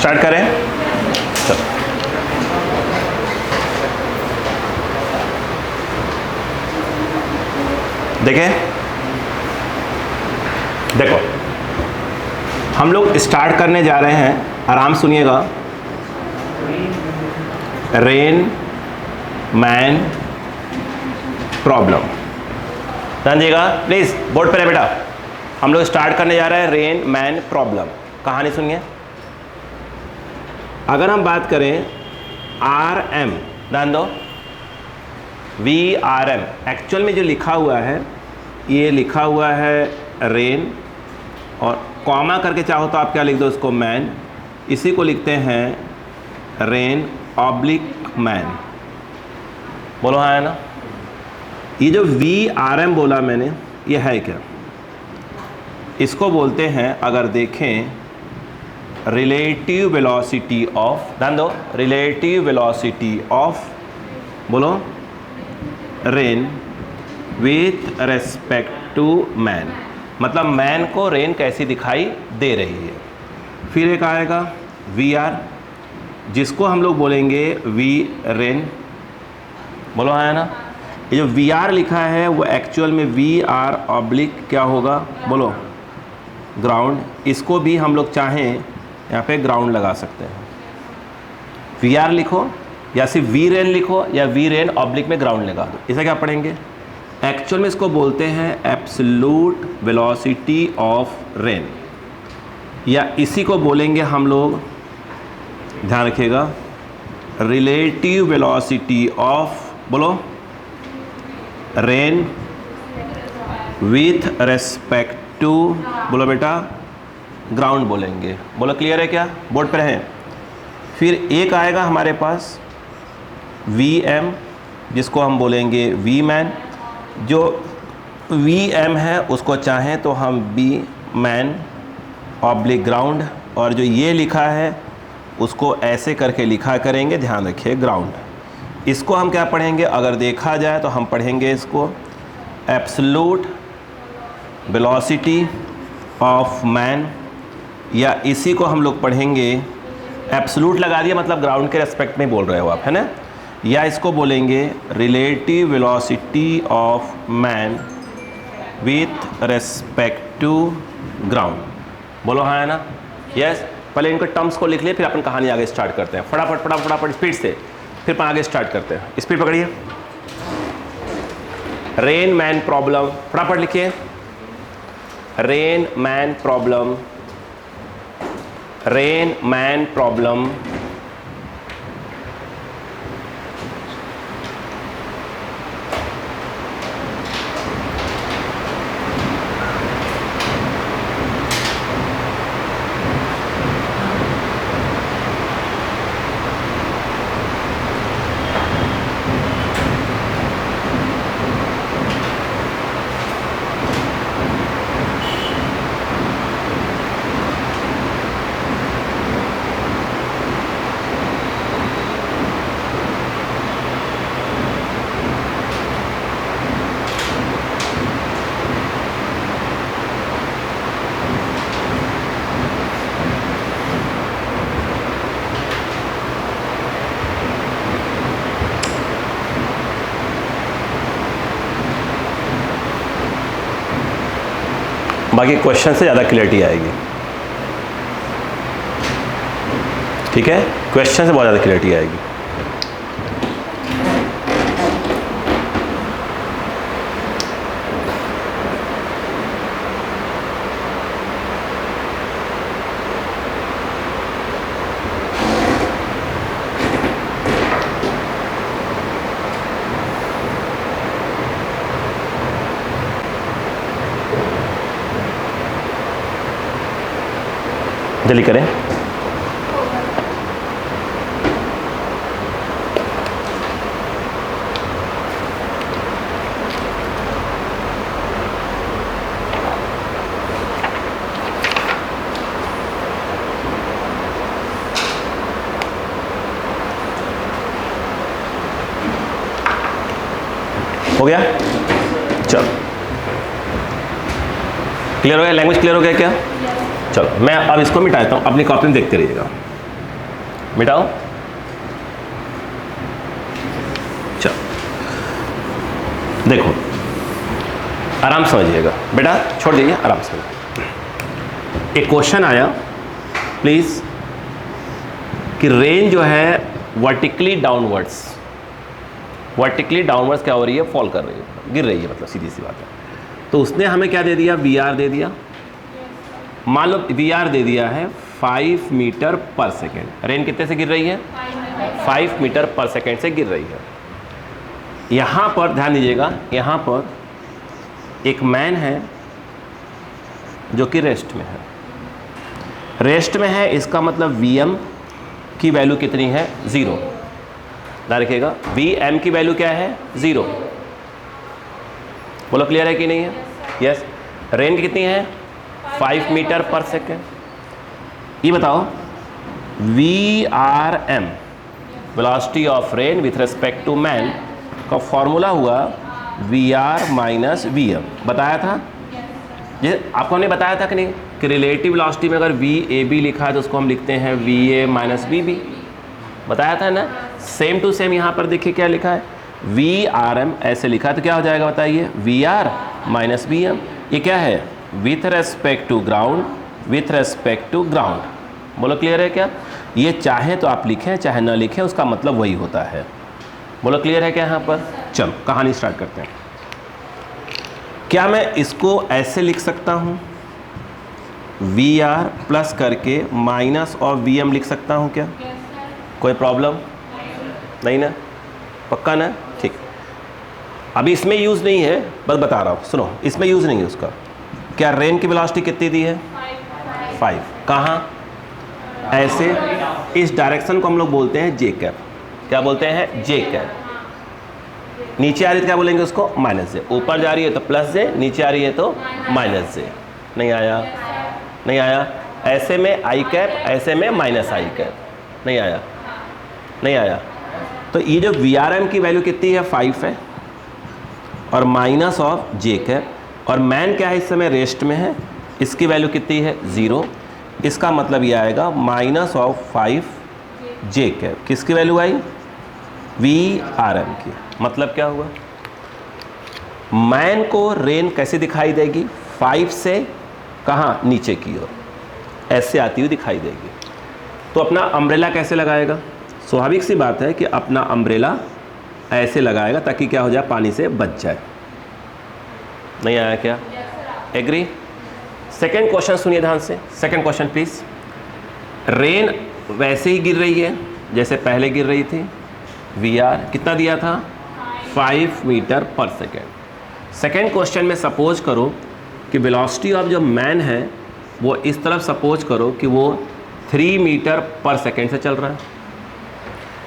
Start करें, चलो। देखें, देखो हम लोग स्टार्ट करने जा रहे हैं, आराम सुनिएगा। रेन मैन प्रॉब्लम, ध्यान दीजिएगा प्लीज, बोर्ड पर है बेटा। हम लोग स्टार्ट करने जा रहे हैं रेन मैन प्रॉब्लम। कहानी सुनिए। अगर हम बात करें आर एम, ध्यान दो, वी आर एम, एक्चुअल में जो लिखा हुआ है ये लिखा हुआ है रेन, और कॉमा करके चाहो तो आप क्या लिख दो इसको, मैन। इसी को लिखते हैं रेन ऑब्लिक मैन। बोलो हाँ है ना। ये जो वी आर एम बोला मैंने, ये है क्या? इसको बोलते हैं, अगर देखें, रिलेटिव वेलोसिटी ऑफ, ध्यान दो, रिलेटिव वेलोसिटी ऑफ, बोलो, rain with respect to man. मतलब मैन को रेन कैसी दिखाई दे रही है। फिर एक आएगा वी आर, जिसको हम लोग बोलेंगे वी रेन। बोलो हाँ है ना। ये जो वी आर लिखा है वो एक्चुअल में वी आर ऑब्लिक क्या होगा, बोलो, ग्राउंड। इसको भी हम लोग चाहें यहाँ पे ग्राउंड लगा सकते हैं। वी आर लिखो या सिर्फ वी रेन लिखो, या वी रेन ऑब्लिक में ग्राउंड लगा दो। इसे क्या पढ़ेंगे? एक्चुअल में इसको बोलते हैं एब्सोल्यूट वेलोसिटी ऑफ रेन, या इसी को बोलेंगे हम लोग, ध्यान रखिएगा, रिलेटिव वेलोसिटी ऑफ, बोलो, रेन विथ रेस्पेक्ट टू, बोलो बेटा, ग्राउंड बोलेंगे। बोलो क्लियर है क्या? बोर्ड पर है। फिर एक आएगा हमारे पास वी एम, जिसको हम बोलेंगे वी मैन। जो वी एम है उसको चाहें तो हम बी मैन ऑब्लिक ग्राउंड, और जो ये लिखा है उसको ऐसे करके लिखा करेंगे, ध्यान रखिए, ग्राउंड। इसको हम क्या पढ़ेंगे? अगर देखा जाए तो हम पढ़ेंगे इसको एब्सोल्यूट वेलोसिटी ऑफ मैन, या इसी को हम लोग पढ़ेंगे, एब्सोल्यूट लगा दिया मतलब ग्राउंड के रेस्पेक्ट में बोल रहे हो आप, है ना, या इसको बोलेंगे relative velocity of man with respect to ground. बोलो हाँ है ना। यस, पहले इनके टर्म्स को लिख लिए, फिर अपन कहानी आगे स्टार्ट करते हैं। फटाफट फटाफट फटाफट स्पीड से, फिर अपन आगे स्टार्ट करते हैं। स्पीड पकड़िए। रेन मैन प्रॉब्लम, फटाफट लिखिए। Rain man problem, rain man problem, बाकी क्वेश्चन से ज़्यादा क्लियरिटी आएगी, ठीक है? क्वेश्चन से बहुत ज़्यादा क्लियरिटी आएगी। जल्दी करें। हो गया? चलो, क्लियर हो गया? लैंग्वेज क्लियर हो गया क्या? चलो मैं अब इसको मिटाता हूँ, अपनी कॉपी में देखते रहिएगा। मिटाओ। चलो देखो, आराम समझिएगा बेटा, छोड़ दीजिए, आराम से। एक क्वेश्चन आया प्लीज कि रेन जो है वर्टिकली डाउनवर्ड्स क्या हो रही है, फॉल कर रही है, गिर रही है, मतलब सीधी सी बात है। तो उसने हमें क्या दे दिया, वी आर दे दिया। मान लो वी आर दे दिया है 5 मीटर पर सेकेंड। रेन कितने से गिर रही है, 5 मीटर पर सेकेंड से गिर रही है। यहाँ पर ध्यान दीजिएगा, यहाँ पर एक मैन है जो कि रेस्ट में है। रेस्ट में है इसका मतलब वीएम की वैल्यू कितनी है, 0। ध्यान रखिएगा, वीएम की वैल्यू क्या है, 0। बोलो क्लियर है कि नहीं है? यस। रेन की कितनी है, 5 मीटर पर सेकेंड। ये बताओ v r m velocity of rain with respect to man का फॉर्मूला हुआ v r minus v m. बताया था ये, आपको हमने बताया था कि नहीं कि रिलेटिव वेलोसिटी में अगर वी ए बी लिखा है तो उसको हम लिखते हैं v a minus v b. बताया था ना। सेम टू सेम यहाँ पर देखिए क्या लिखा है, वी आर एम ऐसे लिखा है तो क्या हो जाएगा बताइए, v r minus v m. ये क्या है, with respect to ground, with respect to ground. बोलो क्लियर है क्या? ये चाहे तो आप लिखें चाहे ना लिखें, उसका मतलब वही होता है। बोलो क्लियर है क्या यहाँ पर? चलो कहानी स्टार्ट करते हैं। क्या मैं इसको ऐसे लिख सकता हूँ, वी आर प्लस करके माइनस और वी एम लिख सकता हूँ क्या? कोई प्रॉब्लम नहीं ना? पक्का ना? ठीक। अभी इसमें यूज़ नहीं है, बस बता रहा हूँ, सुनो, इसमें यूज़ नहीं है उसका। क्या रेन की वेलोसिटी कितनी दी है, 5। कहाँ, ऐसे, इस डायरेक्शन को हम लोग बोलते हैं जे कैप। क्या बोलते हैं, जे कैप। नीचे आ रही है तो क्या बोलेंगे उसको, माइनस जे। ऊपर जा रही है तो प्लस जे, नीचे आ रही है तो माइनस जे। नहीं आया, नहीं आया। ऐसे में आई कैप, ऐसे में माइनस आई कैप। नहीं आया, नहीं आया। तो ये जो वी आर एम की वैल्यू कितनी है, 5 है, और माइनस ऑफ जे कैप, और मैन क्या है इस समय रेस्ट में है, इसकी वैल्यू कितनी है, 0। इसका मतलब ये आएगा माइनस ऑफ 5 जे कैप। किसकी वैल्यू आई, वी आर एम की। मतलब क्या हुआ, मैन को रेन कैसे दिखाई देगी, 5 से कहाँ, नीचे की ओर ऐसे आती हुई दिखाई देगी। तो अपना अम्ब्रेला कैसे लगाएगा, स्वाभाविक सी बात है कि अपना अम्ब्रेला ऐसे लगाएगा ताकि क्या हो जाए, पानी से बच जाए। नहीं आया क्या? एग्री? सेकेंड क्वेश्चन सुनिए ध्यान से। Second question please. रेन वैसे ही गिर रही है जैसे पहले गिर रही थी। वी आर कितना दिया था, 5 मीटर पर सेकेंड। सेकेंड क्वेश्चन में सपोज करो कि वेलोसिटी ऑफ जो मैन है वो इस तरफ सपोज करो कि वो 3 मीटर पर सेकेंड से चल रहा है।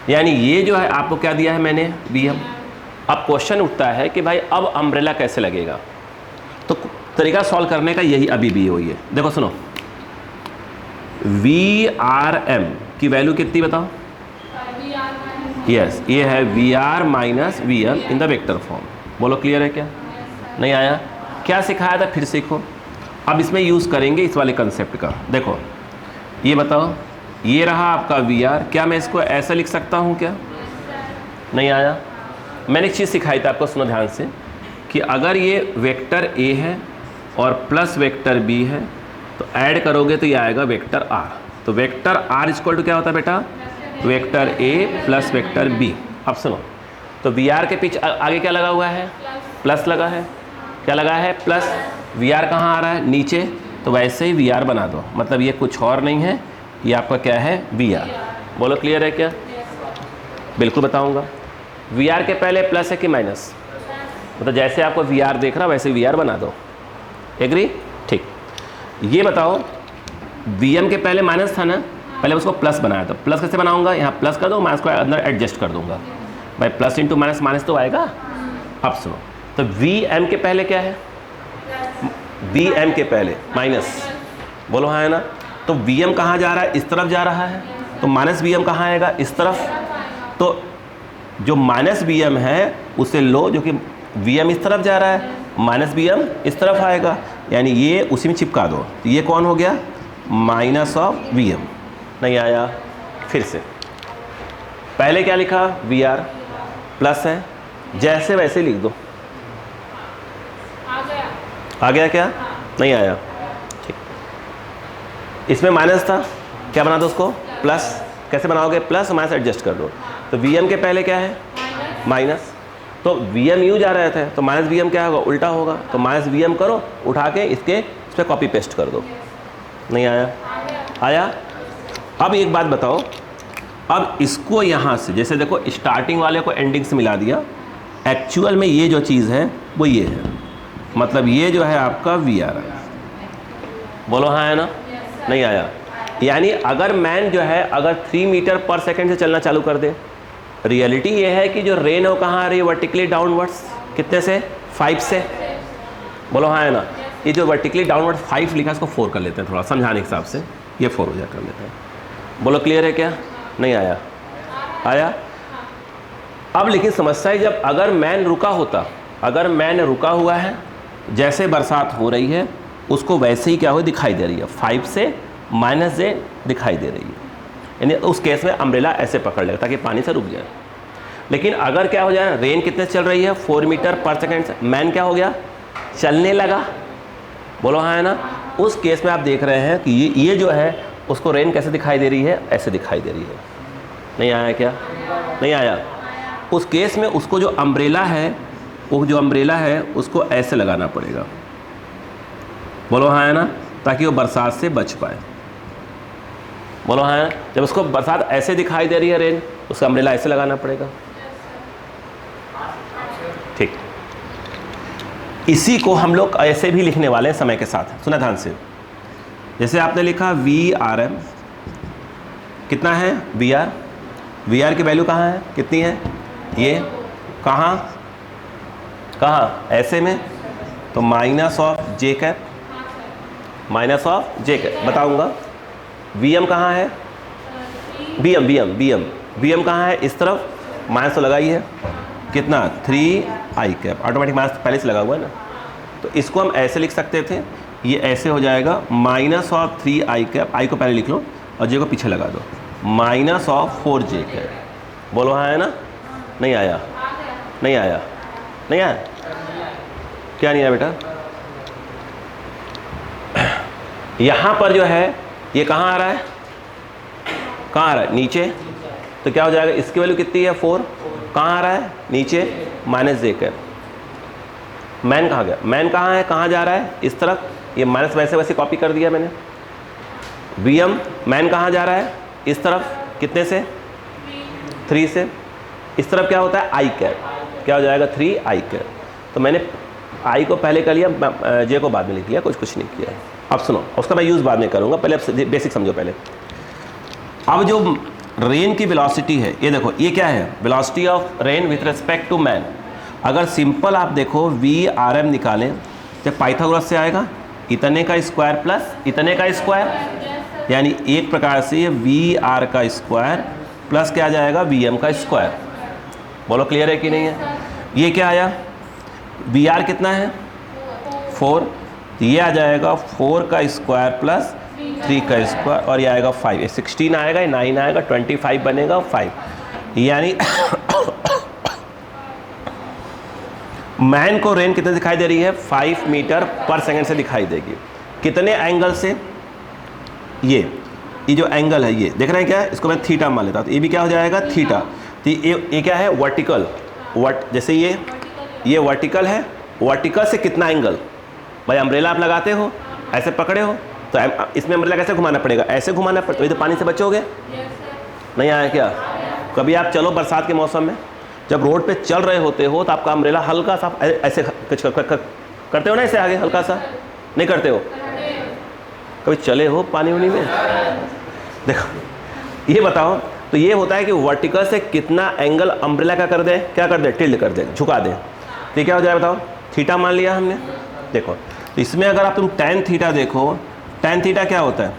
यानी ये जो है आपको क्या दिया है मैंने, वी एम। अब क्वेश्चन उठता है कि भाई अब अम्ब्रेला कैसे लगेगा। तो तरीका सॉल्व करने का यही अभी भी वही है। देखो सुनो, वी आर एम की वैल्यू कितनी बताओ, यस, ये है v r minus v m in the vector form. बोलो क्लियर है क्या? नहीं आया? क्या सिखाया था फिर सीखो। अब इसमें यूज़ करेंगे इस वाले कंसेप्ट का। देखो ये बताओ, ये रहा आपका वी आर, क्या मैं इसको ऐसा लिख सकता हूँ क्या? नहीं आया? मैंने एक चीज़ सिखाई थी आपको, सुनो ध्यान से, कि अगर ये वेक्टर ए है और प्लस वेक्टर बी है तो ऐड करोगे तो ये आएगा वेक्टर आर। तो वेक्टर आर इक्वल टू क्या होता है बेटा, vector a plus vector b. अब सुनो, तो वी आर के पीछे आगे क्या लगा हुआ है, प्लस लगा है। क्या लगा है, प्लस। वी आर कहाँ आ रहा है, नीचे, तो वैसे ही वी आर बना दो। मतलब ये कुछ और नहीं है, ये आपका क्या है, वी आर। बोलो क्लियर है क्या? बिल्कुल बताऊंगा। वी आर के पहले प्लस है कि माइनस, मतलब जैसे आपको वी आर देख रहा वैसे वी आर बना दो। एग्री? ठीक। ये बताओ, वी एम के पहले माइनस था ना, पहले उसको प्लस बनाया था। प्लस कैसे बनाऊंगा, यहाँ प्लस कर दो, माइनस को अंदर एडजस्ट कर दूंगा। भाई प्लस इंटू माइनस माइनस तो आएगा। अब सुनो, तो वी एम के पहले क्या है, वी एम के पहले माइनस। बोलो हाँ है ना? तो वी एम कहाँ जा रहा है, इस तरफ जा रहा है, तो माइनस वी एम कहाँ आएगा, इस तरफ। तो जो माइनस वी एम है उसे लो, जो कि वी एम इस तरफ जा रहा है, माइनस वी एम इस तरफ आएगा, यानी ये उसी में चिपका दो। तो ये कौन हो गया, माइनस ऑफ वी एम। नहीं आया? फिर से पहले क्या लिखा, वी आर प्लस है, जैसे वैसे लिख दो। आ गया क्या? नहीं आया, ठीक। इसमें माइनस था, क्या बना दो उसको प्लस। कैसे बनाओगे, प्लस माइनस एडजस्ट कर दो। तो वी एम के पहले क्या है, माइनस, तो वी एम यू जा रहे थे तो माइनस वी एम क्या होगा, उल्टा होगा। तो माइनस वी एम करो, उठा के इसके इस पर कॉपी पेस्ट कर दो। नहीं आया? आया। अब एक बात बताओ, अब इसको यहाँ से जैसे देखो स्टार्टिंग वाले को एंडिंग से मिला दिया, एक्चुअल में ये जो चीज़ है वो ये है, मतलब ये जो है आपका वी आर है। बोलो हाँ है ना? नहीं आया। यानी अगर मैन जो है अगर 3 मीटर पर सेकेंड से चलना चालू कर दे, रियलिटी ये है कि जो रेन है वो कहाँ आ रही है, वर्टिकली डाउनवर्ड्स। कितने से, 5 से। बोलो हाँ है ना? ये जो वर्टिकली डाउनवर्ड 5 लिखा है इसको 4 कर लेते हैं, थोड़ा समझाने के हिसाब से ये 4 हो जाए कर लेते हैं। बोलो क्लियर है क्या? नहीं आया? आया। अब लेकिन समस्या है, जब अगर मैन रुका होता, अगर मैन रुका हुआ है, जैसे बरसात हो रही है उसको वैसे ही क्या हो दिखाई दे रही है, 5 से -j दिखाई दे रही है, यानी उस केस में अम्ब्रेला ऐसे पकड़ लेगा ताकि पानी से रुक जाए। लेकिन अगर क्या हो जाए, रेन कितने चल रही है, 4 मीटर पर सेकेंड से, मैन क्या हो गया, चलने लगा। बोलो हाँ है ना? उस केस में आप देख रहे हैं कि ये जो है उसको रेन कैसे दिखाई दे रही है, ऐसे दिखाई दे रही है। नहीं आया क्या? नहीं आया। उस केस में उसको जो अम्ब्रेला है, वो जो अम्ब्रेला है उसको ऐसे लगाना पड़ेगा। बोलो हाँ है ना? ताकि वो बरसात से बच पाए। बोलो हाँ है ना? जब उसको बरसात ऐसे दिखाई दे रही है रेन, उसका अम्ब्रेला ऐसे लगाना पड़ेगा। ठीक, इसी को हम लोग ऐसे भी लिखने वाले हैं समय के साथ। सुना ध्यान से, जैसे आपने लिखा वी आर एम, कितना है वी आर, वी आर की वैल्यू कहाँ है, कितनी है, ये कहाँ कहाँ ऐसे में, तो minus of j cap, minus of j cap. बताऊंगा वी एम कहाँ है, b m b m b m b m कहाँ है, इस तरफ, माइनस तो लगाई है, कितना 3 आई कैप, ऑटोमेटिक माइनस पहले से लगा हुआ है ना। तो इसको हम ऐसे लिख सकते थे, ये ऐसे हो जाएगा माइनस ऑफ 3 आई कैप, आई को पहले लिख लो और जे को पीछे लगा दो, माइनस ऑफ 4 जे कैप। बोलो हाँ है ना? नहीं आया? नहीं आया? नहीं आया? क्या नहीं आया बेटा? यहाँ पर जो है ये कहाँ आ रहा है, कहाँ आ रहा है, नीचे। तो क्या हो जाएगा, इसकी वैल्यू कितनी है 4, कहाँ आ रहा है, नीचे, माइनस जे कैप। मैन कहाँ गया, मैन कहाँ है, कहाँ जा रहा है, इस तरफ, ये माइनस वैसे वैसे कॉपी कर दिया मैंने। वी एम, मैन कहाँ जा रहा है, इस तरफ, कितने से, 3 से। इस तरफ क्या होता है, आई कैप, क्या हो जाएगा 3 आई कैप। तो मैंने आई को पहले कर लिया, जे को बाद में लिख लिया, कुछ नहीं किया। अब सुनो, उसका मैं यूज़ बाद में करूँगा, पहले आप बेसिक समझो पहले। अब जो रेन की वेलोसिटी है, ये देखो, ये क्या है, velocity of rain with respect to man. अगर सिंपल आप देखो वी आर एम निकालें, जब पाइथागोरस से आएगा इतने का स्क्वायर प्लस इतने का स्क्वायर, यानी एक प्रकार से ये वी आर का स्क्वायर प्लस क्या आ जाएगा, वी एम का स्क्वायर। बोलो क्लियर है कि नहीं है? ये क्या आया, वी आर कितना है 4, तो ये आ जाएगा 4 का स्क्वायर प्लस 3 का स्क्वायर, और ये आएगा 5, ये 16 आएगा, ये 9 आएगा, 25 बनेगा 5। यानी मैन को रेन कितने दिखाई दे रही है, 5 मीटर पर सेकेंड से दिखाई देगी। कितने एंगल से, ये जो एंगल है ये देख रहे हैं क्या, इसको मैं थीटा मान लेता हूँ, तो ये भी क्या हो जाएगा थीटा। तो ये क्या है, वर्टिकल, जैसे ये वर्टिकल है, वर्टिकल से कितना एंगल, भाई अम्ब्रेला आप लगाते हो, ऐसे पकड़े हो, तो इसमें अम्ब्रेला कैसे घुमाना पड़ेगा, ऐसे घुमाना पड़ता, तो ये तो पानी से बचोगे। नहीं आया क्या? कभी आप चलो बरसात के मौसम में, जब रोड पे चल रहे होते हो तो आपका अम्ब्रेला हल्का सा ऐसे कुछ करते हो ना, ऐसे आगे हल्का सा, नहीं करते हो? कभी चले हो पानी उनी में? देखो ये बताओ, तो ये होता है कि वर्टिकल से कितना एंगल अम्ब्रेला का कर दे, क्या कर दे, टिल्ड कर दे, झुका दे। तो ये क्या हो जाए बताओ, थीटा मान लिया हमने। देखो तो इसमें अगर आप तुम tan थीटा देखो, tan थीटा क्या होता है,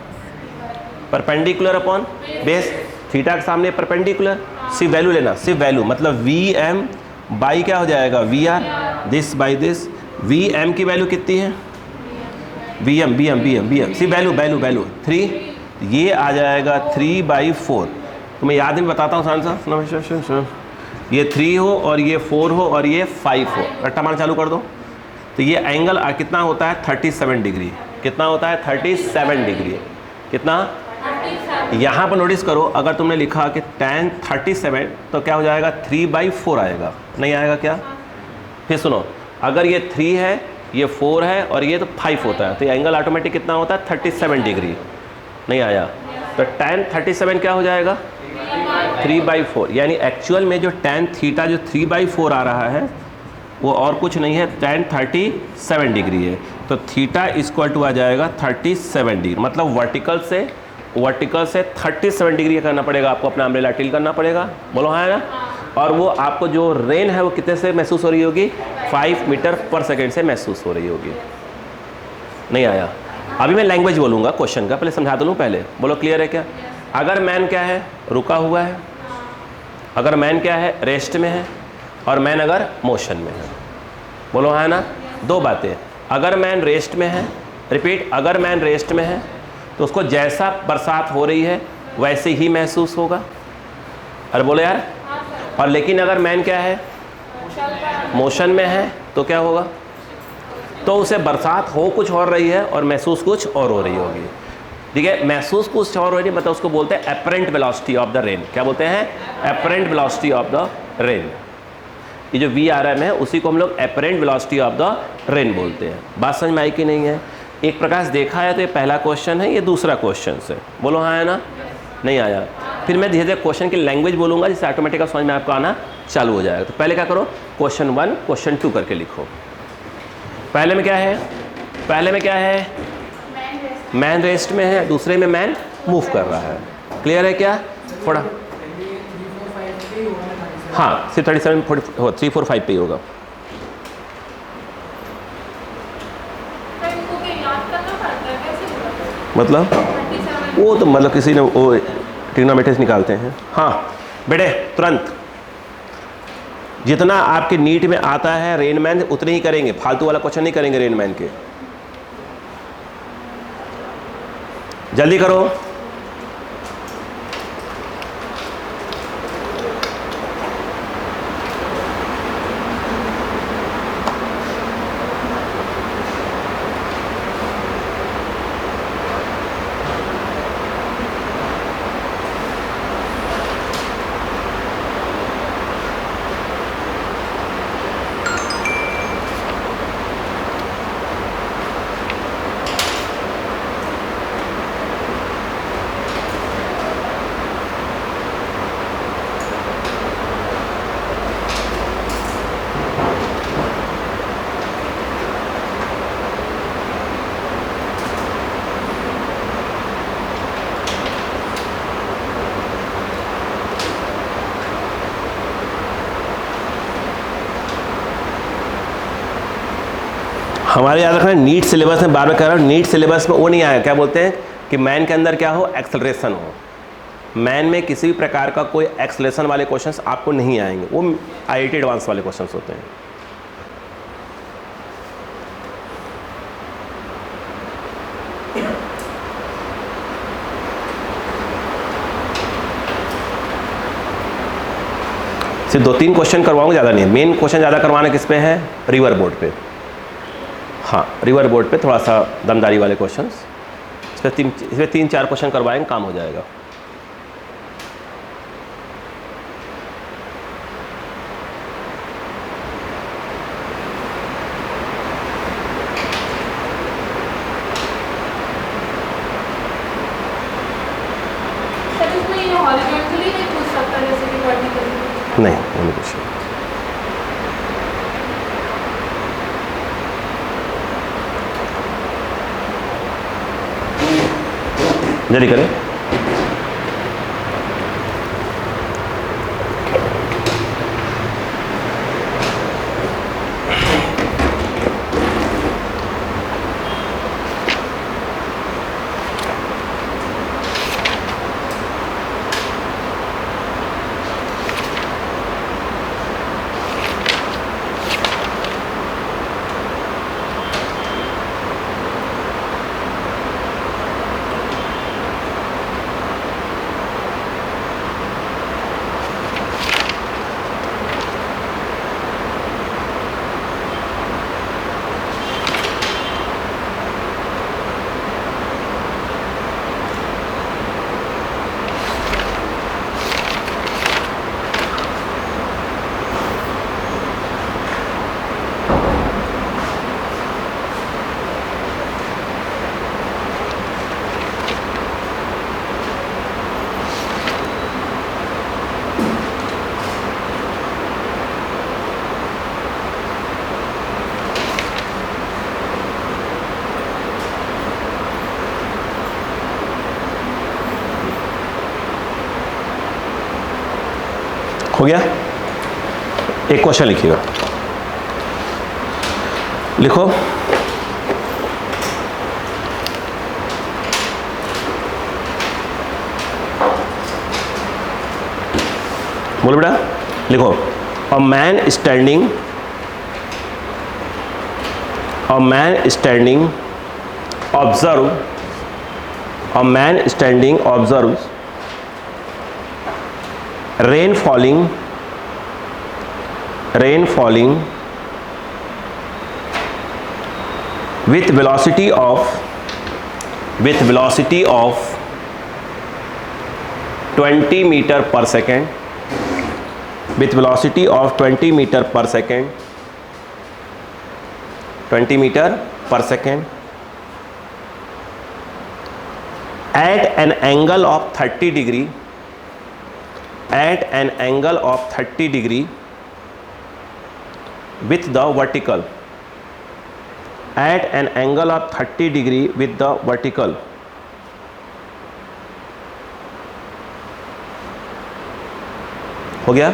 परपेंडिकुलर अपॉन बेस, थीटा के सामने परपेंडिकुलर, सिर्फ वैल्यू लेना, सिर्फ वैल्यू, मतलब वी एम बाई क्या हो जाएगा, v r, this by this. V m की वैल्यू कितनी है, बी एम सिर्फ वैल्यू 3, ये आ जाएगा 3/4, तो मैं याद नहीं बताता हूँ आंसर। ये 3 हो और ये 4 हो और ये 5 हो, रट्टा मारना चालू कर दो। तो ये एंगल कितना होता है 37 डिग्री। कितना होता है 37 डिग्री। कितना, यहाँ पर नोटिस करो, अगर तुमने लिखा कि tan 37 तो क्या हो जाएगा 3/4 आएगा, नहीं आएगा क्या? फिर सुनो, अगर ये 3 है, ये 4 है और ये तो 5 होता है, तो एंगल ऑटोमेटिक कितना होता है 37 डिग्री। नहीं आया, तो tan 37 क्या हो जाएगा 3/4। यानी एक्चुअल में जो tan थीटा जो 3/4 आ रहा है वो और कुछ नहीं है, tan 37 डिग्री है। तो थीटा इक्वल टू आ जाएगा 37 डिग्री। मतलब वर्टिकल से 37 डिग्री करना पड़ेगा आपको, अपना अम्ब्रेला टिल करना पड़ेगा। बोलो हाँ है ना। और वो आपको जो रेन है वो कितने से महसूस हो रही होगी 5 मीटर पर सेकेंड से महसूस हो रही होगी। नहीं आया। अभी मैं लैंग्वेज बोलूँगा क्वेश्चन का, पहले समझा दूँ पहले। बोलो क्लियर है क्या? अगर मैन क्या है रुका हुआ है, अगर मैन क्या है रेस्ट में है, और मैन अगर मोशन में है। बोलो हाँ है ना। दो बातें, अगर मैन रेस्ट में है, रिपीट, अगर मैन रेस्ट में है तो उसको जैसा बरसात हो रही है वैसे ही महसूस होगा। अरे बोलो यार। और लेकिन अगर मैन क्या है मोशन में है तो क्या होगा, तो उसे बरसात हो कुछ और रही है और महसूस कुछ और हो रही होगी। ठीक है, महसूस कुछ और हो रही है, मतलब उसको बोलते हैं apparent velocity of the rain. क्या बोलते हैं? Apparent velocity of the rain. ये जो VRM है उसी को हम लोग apparent velocity of the rain बोलते हैं। बात समझ में आई कि नहीं है? एक प्रकार से देखा है तो ये पहला क्वेश्चन है, ये दूसरा क्वेश्चन है। बोलो हाँ है ना। नहीं आया। फिर मैं धीरे धीरे क्वेश्चन की लैंग्वेज बोलूँगा जिससे ऑटोमेटिक समझ में आपको आना चालू हो जाएगा। तो पहले क्या करो, क्वेश्चन 1 क्वेश्चन 2 करके लिखो। पहले में क्या है, पहले में क्या है मैन रेस्ट में है, दूसरे में मैन मूव कर रहा है। क्लियर है क्या? थोड़ा हाँ, सिर्फ 37 3 4 5 पे ही होगा। मतलब वो तो मतलब किसी ने वो ट्रिग्नोमेट्रिक्स निकालते हैं। हाँ बेटे तुरंत जितना आपके नीट में आता है रेनमैन उतने ही करेंगे, फालतू वाला क्वेश्चन नहीं करेंगे रेनमैन के। जल्दी करो। हमारे याद रखना नीट सिलेबस में, बार बार कह रहा हूँ, नीट सिलेबस में वो नहीं आया। क्या बोलते हैं कि मैन के अंदर क्या हो, एक्सेलरेशन हो। मैन में किसी भी प्रकार का कोई एक्सेलरेशन वाले क्वेश्चंस आपको नहीं आएंगे, वो IIT एडवांस वाले क्वेश्चंस होते हैं। सिर्फ 2-3 क्वेश्चन करवाऊंगा, ज़्यादा नहीं। मेन क्वेश्चन ज़्यादा करवाना किस पे है, रिवर बोर्ड पे। हाँ रिवर बोर्ड पे थोड़ा सा दमदारी वाले क्वेश्चंस, इसमें 3-4 क्वेश्चन करवाएंगे, काम हो जाएगा। नहीं नहीं कुछ जल्दी करें। हो गया? एक क्वेश्चन लिखिएगा, लिखो बोलो बेटा, लिखो a man standing observe a man standing observes rain falling with velocity of 20 meter per second, with velocity of 20 meter per second, 20 meter per second at an angle of 30 degree, at an angle of 30 degree with the vertical, at an angle of 30 degree with the vertical. हो गया?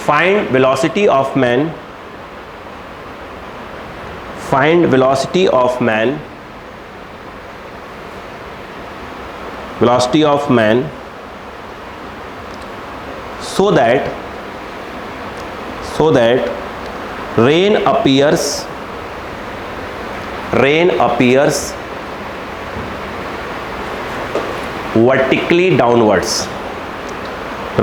Find velocity of man, find velocity of man, velocity of man so that rain appears vertically downwards,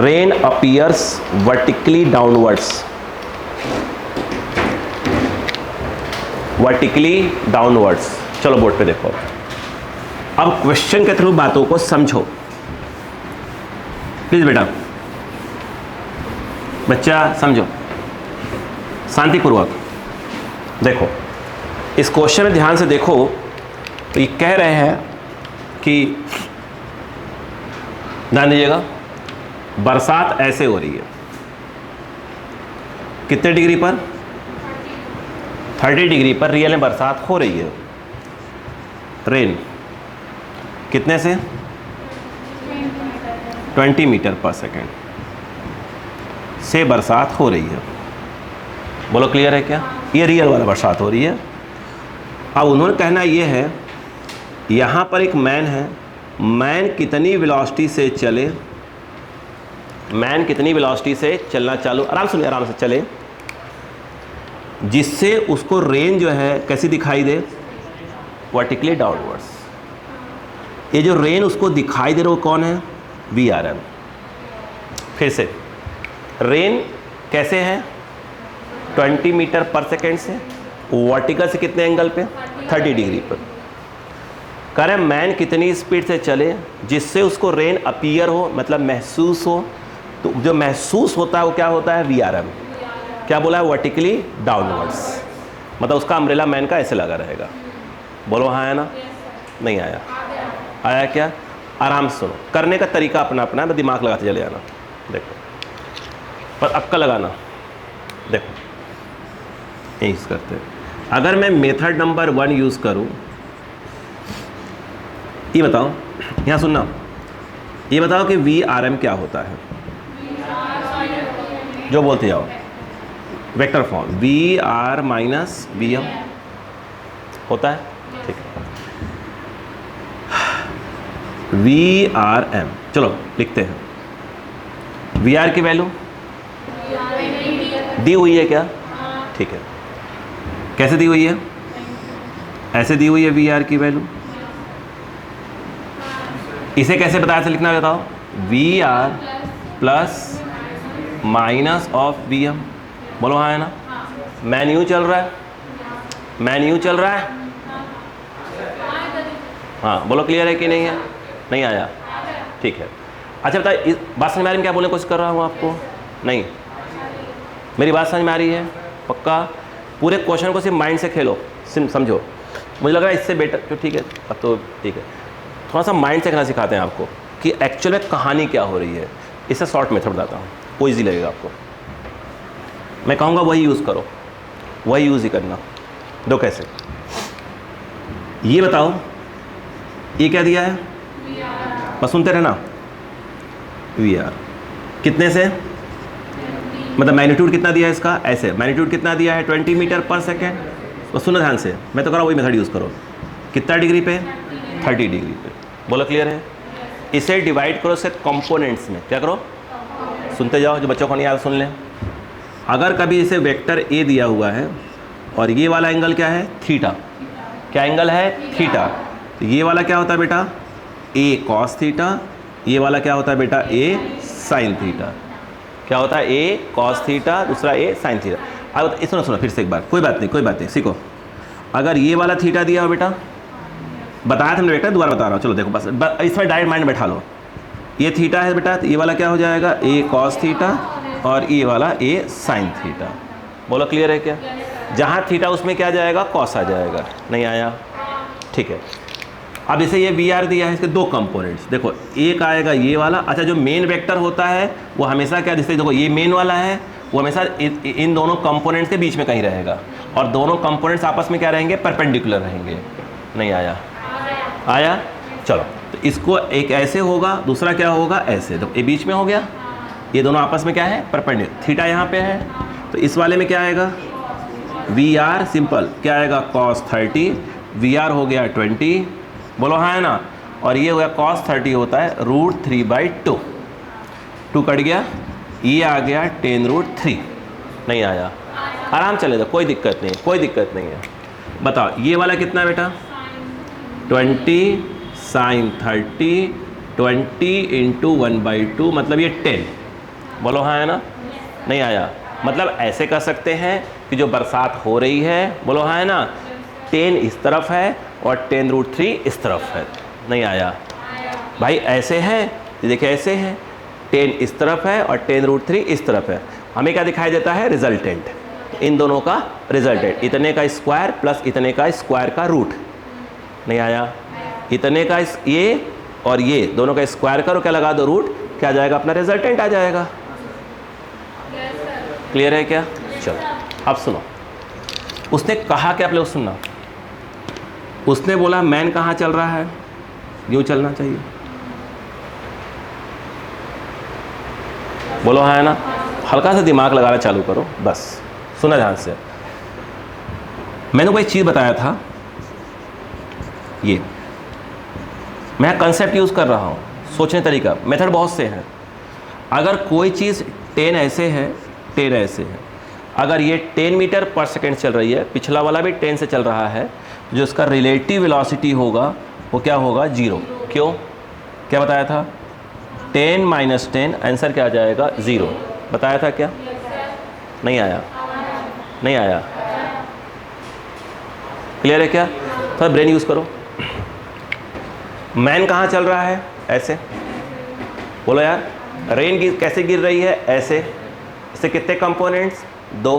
rain appears vertically downwards, vertically downwards. चलो board पे देखो, अब question के through बातों को समझो प्लीज बेटा, बच्चा समझो शांतिपूर्वक। देखो इस क्वेश्चन में ध्यान से देखो, तो ये कह रहे हैं कि ध्यान दीजिएगा, बरसात ऐसे हो रही है, कितने डिग्री पर? 30 डिग्री पर रियल में बरसात हो रही है। रेन कितने से? 20 मीटर पर सेकेंड से बरसात हो रही है। बोलो क्लियर है क्या? ये रियल वाला बरसात हो रही है। अब उन्होंने कहना ये है, यहाँ पर एक मैन है, मैन कितनी वेलोसिटी से चले, मैन कितनी वेलोसिटी से चलना चालू, आराम सुनिए, आराम से चले, जिससे उसको रेन जो है कैसी दिखाई दे? Vertically downwards. ये जो रेन उसको दिखाई दे रहा है वो कौन है? VRM। फिर से रेन कैसे है? 20 मीटर पर सेकेंड से, वर्टिकल से कितने एंगल पे? 30 डिग्री पर। कह रहे मैन कितनी स्पीड से चले जिससे उसको रेन अपीयर हो, मतलब महसूस हो। तो जो महसूस होता है वो क्या होता है? VRM। क्या बोला है? Vertically downwards. मतलब उसका अम्ब्रेला मैन का ऐसे लगा रहेगा। बोलो हाँ है ना? नहीं आया? आया क्या? आराम से सुनो, करने का तरीका अपना अपना है, दिमाग लगाते चले जाना। देखो पर अक्कल लगाना। देखो यही करते हैं। अगर मैं मेथड नंबर 1 यूज़ करूं, ये बताओ, यहाँ सुनना, ये बताओ कि VRM क्या होता है? जो बोलते जाओ, vector form VR minus VM होता है। ठीक है, VRM। चलो लिखते हैं, VR की वैल्यू दी हुई है क्या? ठीक है, कैसे दी हुई है? ऐसे दी हुई है VR की वैल्यू। इसे कैसे बताया से लिखना बताओ? VR plus minus of VM। बोलो हाँ है ना? मैन यू चल रहा है, मैन यू चल रहा है। हाँ बोलो क्लियर है कि नहीं है? नहीं आया? ठीक है। अच्छा बताइए, इस बात समझ में आ रही है? क्या बोलने की कोशिश कर रहा हूँ आपको? नहीं, मेरी बात समझ में आ रही है? पक्का? पूरे क्वेश्चन को सिर्फ माइंड से खेलो, समझो। मुझे लग रहा है इससे बेटर तो ठीक है, अब तो ठीक है, थोड़ा सा माइंड से कहना सिखाते हैं आपको कि एक्चुअल में कहानी क्या हो रही है। इससे शॉर्ट मेथड बताता हूँ, वो ईजी लगेगा आपको। मैं कहूँगा वही यूज़ करो, वही यूज़ ही करना। दो कैसे? ये बताओ, ये क्या दिया है? बस सुनते रहना। VR कितने से? मतलब मैग्नीट्यूड कितना दिया है इसका, ऐसे मैग्नीट्यूड कितना दिया है 20 मीटर पर सेकेंड। तो सुनो ध्यान से, मैं तो कह रहा हूँ वही मेथड यूज़ करो। कितना डिग्री पे, 30 डिग्री पे। बोलो क्लियर है। इसे डिवाइड करो से कंपोनेंट्स में, क्या करो, सुनते जाओ, जो बच्चों को नहीं याद सुन लें। अगर कभी इसे वेक्टर ए दिया हुआ है और ये वाला एंगल क्या है, थीटा, क्या एंगल है, थीटा, तो ये वाला क्या होता है बेटा, ए कॉस थीटा, ये वाला क्या होता है बेटा, ए साइन थीटा। क्या होता है, ए कॉस थीटा, दूसरा ए साइन थीटा। अब सुनो सुनो फिर से एक बार, कोई बात नहीं सीखो। अगर ये वाला थीटा दिया हो बेटा, बताया था मैंने बेटा, दोबारा बता रहा हूँ, चलो देखो बस इसमें डायरेक्ट माइंड बैठा लो। ये थीटा है बेटा, तो ये वाला क्या हो जाएगा, ए कॉस थीटा, और ये वाला ए साइन थीटा। बोलो क्लियर है क्या। जहाँ थीटा उसमें क्या जाएगा, कॉस आ जाएगा। नहीं आया, ठीक है। अब इसे ये वी आर दिया है, इसके दो कंपोनेंट्स, देखो एक आएगा ये वाला। अच्छा, जो मेन वेक्टर होता है वो हमेशा क्या, जैसे देखो ये मेन वाला है, वो हमेशा इन दोनों कंपोनेंट्स के बीच में कहीं रहेगा, और दोनों कंपोनेंट्स आपस में क्या रहेंगे, परपेंडिकुलर रहेंगे। नहीं आया, आया, चलो। तो इसको एक ऐसे होगा, दूसरा क्या होगा, ऐसे। तो ये बीच में हो गया, ये दोनों आपस में क्या है, परपेंडिकुलर। थीटा यहाँ पे है, तो इस वाले में क्या आएगा, वी आर, सिंपल क्या आएगा, cos 30, वी आर हो गया 20, बोलो हाँ है ना। और ये हो गया cos 30 होता है √3/2, 2 कट गया, ये आ गया 10√3। नहीं आया, आराम चले जाओ, कोई दिक्कत नहीं है, कोई दिक्कत नहीं है। बताओ ये वाला कितना है बेटा, 20 sin 30, 20 × 1/2, मतलब ये 10। बोलो हाँ है ना। नहीं आया, मतलब ऐसे कर सकते हैं कि जो बरसात हो रही है, बोलो हाँ है ना, 10 इस तरफ है और 10√3 इस तरफ है। नहीं आया भाई, ऐसे है, देखिए ऐसे है, 10 इस तरफ है और 10√3 इस तरफ है। हमें क्या दिखाई देता है, रिजल्टेंट, इन दोनों का रिजल्टेंट, इतने का स्क्वायर प्लस इतने का स्क्वायर का रूट। नहीं आया, इतने का ये और ये दोनों का स्क्वायर करो, क्या लगा दो, रूट, क्या आ जाएगा, अपना रिजल्टेंट आ जाएगा। क्लियर है क्या। चलो अब सुनो, उसने कहा क्या, आप लोग सुनना, उसने बोला मैन कहाँ चल रहा है, यूँ चलना चाहिए। बोलो हाँ है ना, हल्का सा दिमाग लगाना चालू करो, बस सुना ध्यान से। मैंने कोई चीज़ बताया था, ये मैं कंसेप्ट यूज़ कर रहा हूँ, सोचने तरीका, मेथड बहुत से हैं। अगर कोई चीज़ 10 ऐसे है, 10 ऐसे है, अगर ये 10 मीटर पर सेकेंड चल रही है, पिछला वाला भी 10 से चल रहा है, जो इसका रिलेटिव वेलोसिटी होगा वो क्या होगा, 0। क्यों, क्या बताया था, 10 - 10, आंसर क्या आ जाएगा, 0। बताया था क्या, नहीं आया, नहीं आया, क्लियर है क्या। थोड़ा ब्रेन यूज़ करो। मैन कहाँ चल रहा है, ऐसे, बोलो यार, रेन कैसे गिर रही है, ऐसे। इससे कितने कंपोनेंट्स, 2।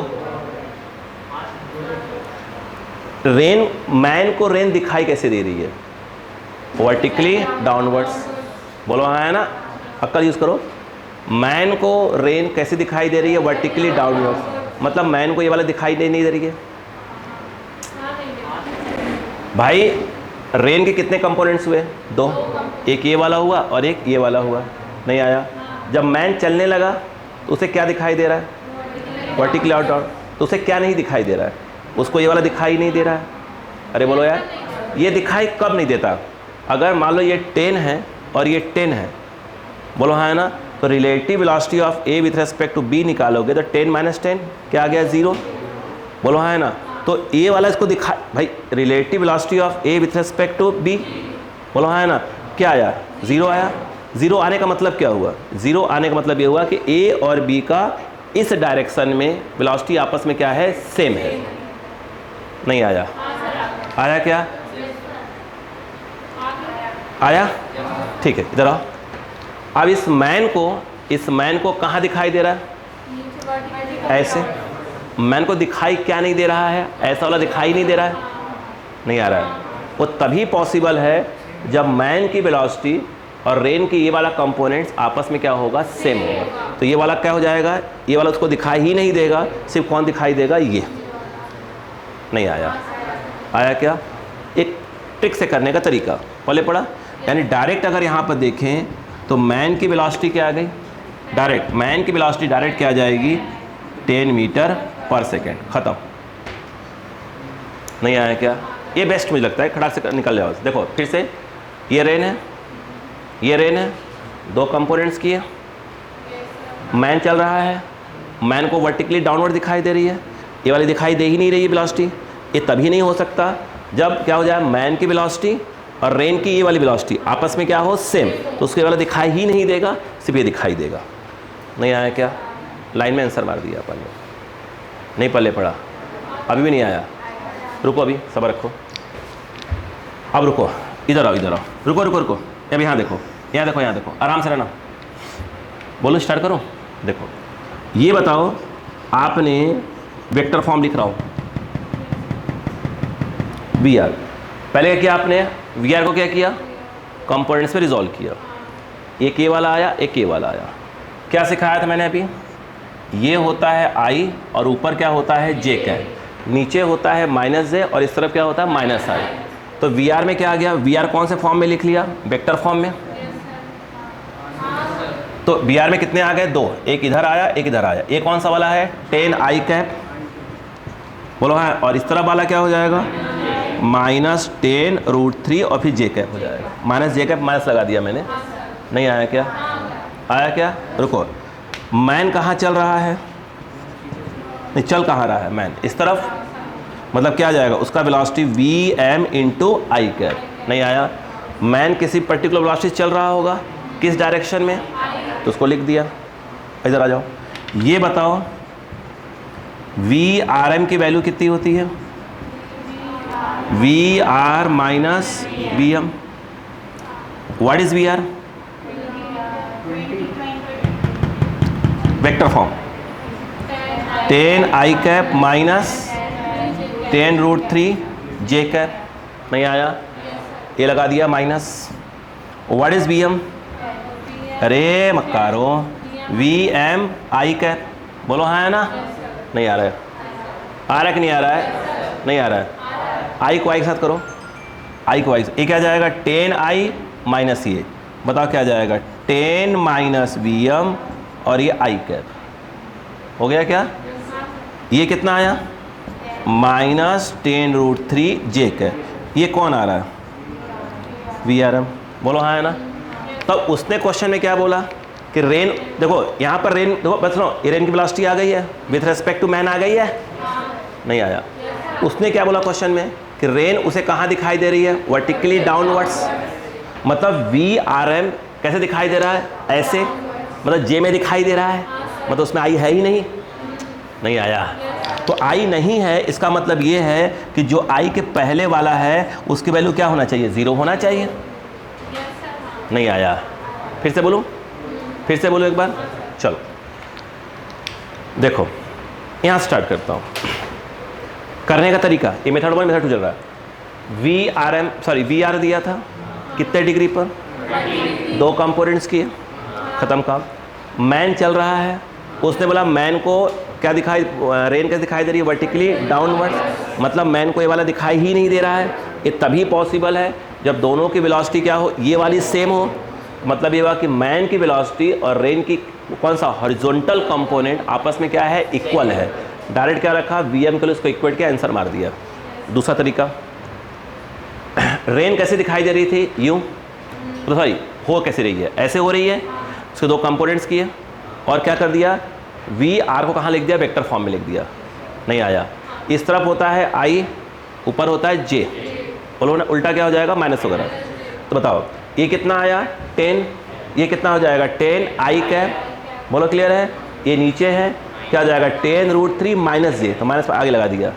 रेन, मैन को रेन दिखाई कैसे दे रही है, वर्टिकली डाउनवर्ड्स। बोलो हाँ है ना, अक्ल यूज़ करो। मैन को रेन कैसे दिखाई दे रही है, वर्टिकली डाउनवर्ड्स, मतलब मैन को ये वाला दिखाई नहीं दे रही है। भाई रेन के कितने कंपोनेंट्स हुए, 2, एक ये वाला हुआ और एक ये वाला हुआ। नहीं आया, जब मैन चलने लगा तो उसे क्या दिखाई दे रहा है, वर्टिकली आउट डाउन, तो उसे क्या नहीं दिखाई दे रहा है, उसको ये वाला दिखाई नहीं दे रहा है। अरे बोलो यार, ये दिखाई कब नहीं देता, अगर मान लो ये 10 है और ये 10 है, बोलो हाँ है ना, तो relative velocity of a with respect to b निकालोगे तो 10 - 10 क्या आ गया, 0। बोलो हाँ है ना, तो ए वाला इसको दिखा, भाई relative velocity of a with respect to b, बोलो हाँ है ना, क्या आया, 0 आया। 0 आने का मतलब क्या हुआ, 0 आने का मतलब ये हुआ कि ए और बी का इस डायरेक्शन में वेलोसिटी आपस में क्या है, सेम है। नहीं आया, आया क्या, आया, ठीक है, इधर आओ। अब इस मैन को कहाँ दिखाई दे रहा है, ऐसे। मैन को दिखाई क्या नहीं दे रहा है, ऐसा वाला दिखाई नहीं दे रहा है, नहीं आ रहा है। वो तभी पॉसिबल है जब मैन की वेलोसिटी और रेन की ये वाला कंपोनेंट्स आपस में क्या होगा, सेम होगा। तो ये वाला क्या हो जाएगा, ये वाला उसको दिखाई ही नहीं देगा, सिर्फ कौन दिखाई देगा, ये। नहीं आया, आया क्या, एक ट्रिक से करने का तरीका पहले पढ़ा। यानी डायरेक्ट अगर यहाँ पर देखें तो मैन की वेलोसिटी क्या आ गई, डायरेक्ट मैन की वेलोसिटी डायरेक्ट क्या आ जाएगी, 10 मीटर पर सेकेंड। ख़त्म। नहीं आया क्या? ये बेस्ट मुझे लगता है, खड़ाक से निकल जाओ। देखो फिर से, ये रेन है, ये रेन है, दो कंपोनेंट्स की है, मैन चल रहा है, मैन को वर्टिकली डाउनवर्ड दिखाई दे रही है, ये वाली दिखाई दे ही नहीं रही है वेलोसिटी। ये तभी नहीं हो सकता जब क्या हो जाए, मैन की वेलोसिटी और रेन की ये वाली वेलोसिटी आपस में क्या हो, सेम, तो उसके वाला दिखाई ही नहीं देगा, सिर्फ ये दिखाई देगा। नहीं आया क्या? लाइन में आंसर मार दिया अपन ने, नहीं पल्ले पड़ा, अभी भी नहीं आया। रुको, अभी सब्र रखो, अब रुको, इधर आओ, इधर आओ, रुको रुको रुको, अब यहाँ देखो, यहाँ देखो, यहाँ देखो, आराम से रहना, बोलो स्टार्ट करो। देखो ये बताओ, आपने वेक्टर फॉर्म लिख रहा हो वी आर, पहले क्या किया आपने, वी आर को क्या किया, कंपोनेंट्स पे रिजॉल्व किया। एक ये वाला आया, एक ये वाला आया। क्या सिखाया था मैंने अभी, ये होता है आई और ऊपर क्या होता है जे कैप, नीचे होता है माइनस जे और इस तरफ क्या होता है माइनस आई। तो वी आर में क्या आ गया, वी आर कौन से फॉर्म में लिख लिया, वेक्टर फॉर्म में। तो वी आर में कितने आ गए, दो, एक इधर आया, एक इधर आया। ये कौन सा वाला है, 10 आई कैप, बोलो हाँ। और इस तरफ वाला क्या हो जाएगा, -10√3 और फिर जे कैप हो जाएगा, माइनस जे कैप, माइनस लगा दिया मैंने। नहीं आया क्या? आया क्या? रुको, मैन कहाँ चल रहा है, नहीं चल कहाँ रहा है मैन, इस तरफ, मतलब क्या आ जाएगा उसका वेलोसिटी vm × आई कैप। नहीं आया? मैन किसी पर्टिकुलर वेलोसिटी चल रहा होगा, किस डायरेक्शन में, तो उसको लिख दिया। इधर आ जाओ, ये बताओ Vrm की वैल्यू कितनी होती है, Vr minus Vm। What is Vr? Vector form 10 I cap minus 10√3 J cap. नहीं आया? ये लगा दिया माइनस। What is Vm? अरे मक्कारो, Vm आई कैप, बोलो हाँ है ना? नहीं आ रहा है, आ रहा है कि नहीं आ रहा है? नहीं आ रहा है। आई को आई के साथ करो, आई को आई, ये क्या जाएगा, 10 आई माइनस ये, बताओ क्या जाएगा, 10 माइनस Vm और ये आई कैप हो गया क्या? ये कितना आया, -10√3 जे कैप। ये कौन आ रहा है, Vrm, बोलो हाँ है ना? तब उसने क्वेश्चन में क्या बोला कि रेन, देखो यहाँ पर रेन, देखो बस सुनो, ये रेन की वेलोसिटी आ गई है, विथ रेस्पेक्ट टू मैन आ गई है। नहीं आया। उसने क्या बोला क्वेश्चन में कि रेन उसे कहाँ दिखाई दे रही है, वर्टिकली डाउनवर्ड्स, मतलब Vrm कैसे दिखाई दे रहा है, ऐसे, मतलब जे में दिखाई दे रहा है, मतलब उसमें आई है ही नहीं। नहीं आया। तो आई नहीं है, इसका मतलब ये है कि जो आई के पहले वाला है उसकी वैल्यू क्या होना चाहिए, 0 होना चाहिए। नहीं आया। फिर से बोलूं, फिर से बोलो एक बार, चलो देखो यहाँ स्टार्ट करता हूँ करने का तरीका। ये मेथड 1 मेथड 2 चल रहा है। वी आर दिया था कितने डिग्री पर, 2 कंपोनेंट्स की, ख़त्म काम। मैन चल रहा है, उसने बोला मैन को क्या दिखाई, रेन कैसे दिखाई दे रही है, वर्टिकली डाउनवर्ड, मतलब मैन को ये वाला दिखाई ही नहीं दे रहा है। ये तभी पॉसिबल है जब दोनों की वेलोसिटी क्या हो, ये वाली सेम हो, मतलब ये हुआ कि मैन की वेलोसिटी और रेन की कौन सा हॉरिजॉन्टल कंपोनेंट आपस में क्या है, इक्वल है। डायरेक्ट क्या रखा, Vm के लिए उसको इक्वेट किया, आंसर मार दिया। दूसरा तरीका, रेन कैसे दिखाई दे रही थी, यूँ, तो सॉरी हो कैसे रही है, ऐसे हो रही है, उसके 2 कंपोनेंट्स किए और क्या कर दिया, Vr को कहाँ लिख दिया, वेक्टर फॉर्म में लिख दिया। नहीं आया। इस तरफ होता है I, ऊपर होता है J, बोलो ना, उल्टा क्या हो जाएगा, माइनस वगैरह। तो बताओ ये कितना आया, 10, ये कितना हो जाएगा, 10 आई कैप, बोलो क्लियर है। ये नीचे है, क्या हो जाएगा, 10√3 माइनस जे, तो माइनस पर आगे लगा दिया।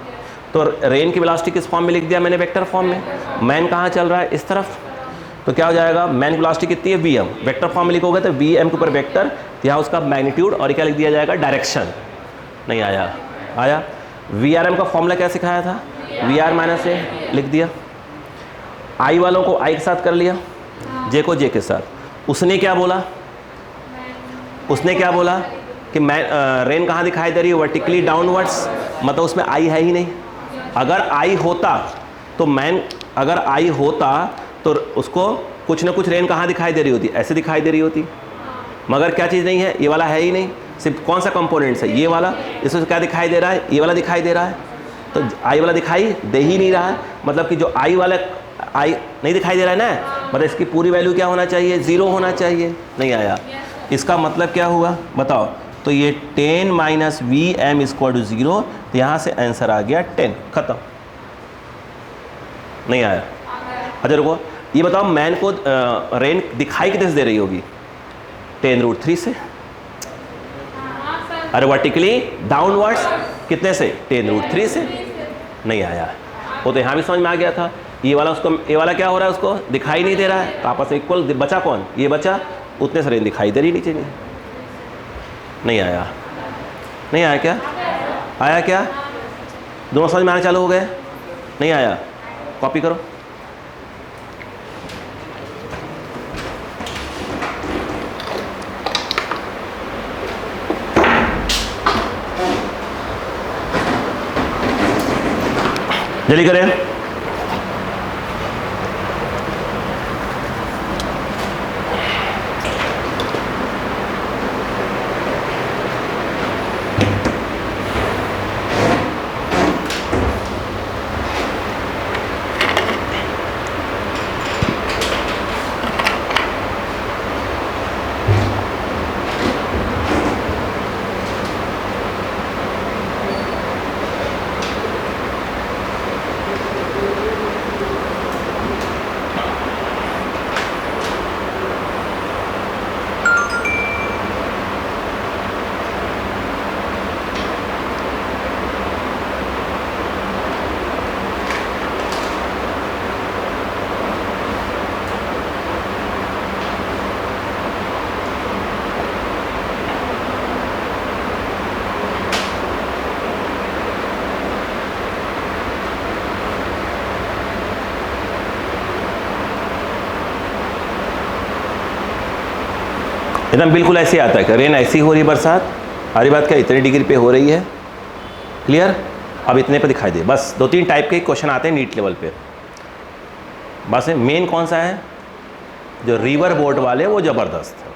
तो रेन की वेलोसिटी किस फॉर्म में लिख दिया मैंने, वेक्टर फॉर्म में। मैन कहाँ चल रहा है, इस तरफ, तो क्या हो जाएगा, मैन की वेलोसिटी कितनी है, Vm, वेक्टर फॉर्म में लिखोगे तो Vm के ऊपर वेक्टर, तो यहाँ उसका मैग्नीट्यूड और क्या लिख दिया जाएगा, डायरेक्शन। नहीं आया। आया। Vrm का फॉर्मूला क्या सिखाया था, Vr माइनस ए लिख दिया, आई वालों को आई के साथ कर लिया, जे को जे के साथ। उसने क्या बोला, उसने क्या बोला कि रेन कहाँ दिखाई दे रही है, वर्टिकली डाउनवर्ड्स, मतलब उसमें आई है ही नहीं। अगर आई होता तो मैन, अगर आई होता तो उसको कुछ ना कुछ रेन कहाँ दिखाई दे रही होती, ऐसे दिखाई दे रही होती, मगर क्या चीज़ नहीं है, ये वाला है ही नहीं, सिर्फ कौन सा कंपोनेंट्स है, ये वाला, इसमें क्या दिखाई दे रहा है, ये वाला दिखाई दे रहा है, तो आई वाला दिखाई दे ही नहीं रहा है, मतलब कि जो आई वाला आई नहीं दिखाई दे रहा है ना, मतलब इसकी पूरी वैल्यू क्या होना चाहिए, 0 होना चाहिए, नहीं आया। इसका मतलब क्या हुआ बताओ, तो ये 10 minus v m equal to 0, तो यहाँ से आंसर आ गया 10, खत्म, नहीं आया। अच्छा रुको, ये बताओ मैन को रेन दिखाई कितने से दे रही होगी, 10√3 से, अरे वर्टिकली डाउनवर्ड्स कितने से, 10√3 से, नहीं आया। वो तो यहाँ भी समझ में आ गया था, ये वाला उसको, ये वाला क्या हो रहा है, उसको दिखाई नहीं दे रहा है, तो आपस में इक्वल, बचा कौन, ये बचा, उतने से रेन दिखाई दे रही नीचे, नहीं आया, नहीं आया क्या, आया क्या, दोनों समझ में आने चालू हो गए, नहीं आया, कॉपी करो। जल्दी करें। एकदम बिल्कुल ऐसे आता है कि रेन ऐसी हो रही है, बरसात हरी बात क्या, इतने डिग्री पे हो रही है, क्लियर, अब इतने पे दिखाई दे, बस 2-3 टाइप के क्वेश्चन आते हैं नीट लेवल पे। बस मेन कौन सा है, जो रिवर बोट वाले, वो ज़बरदस्त है।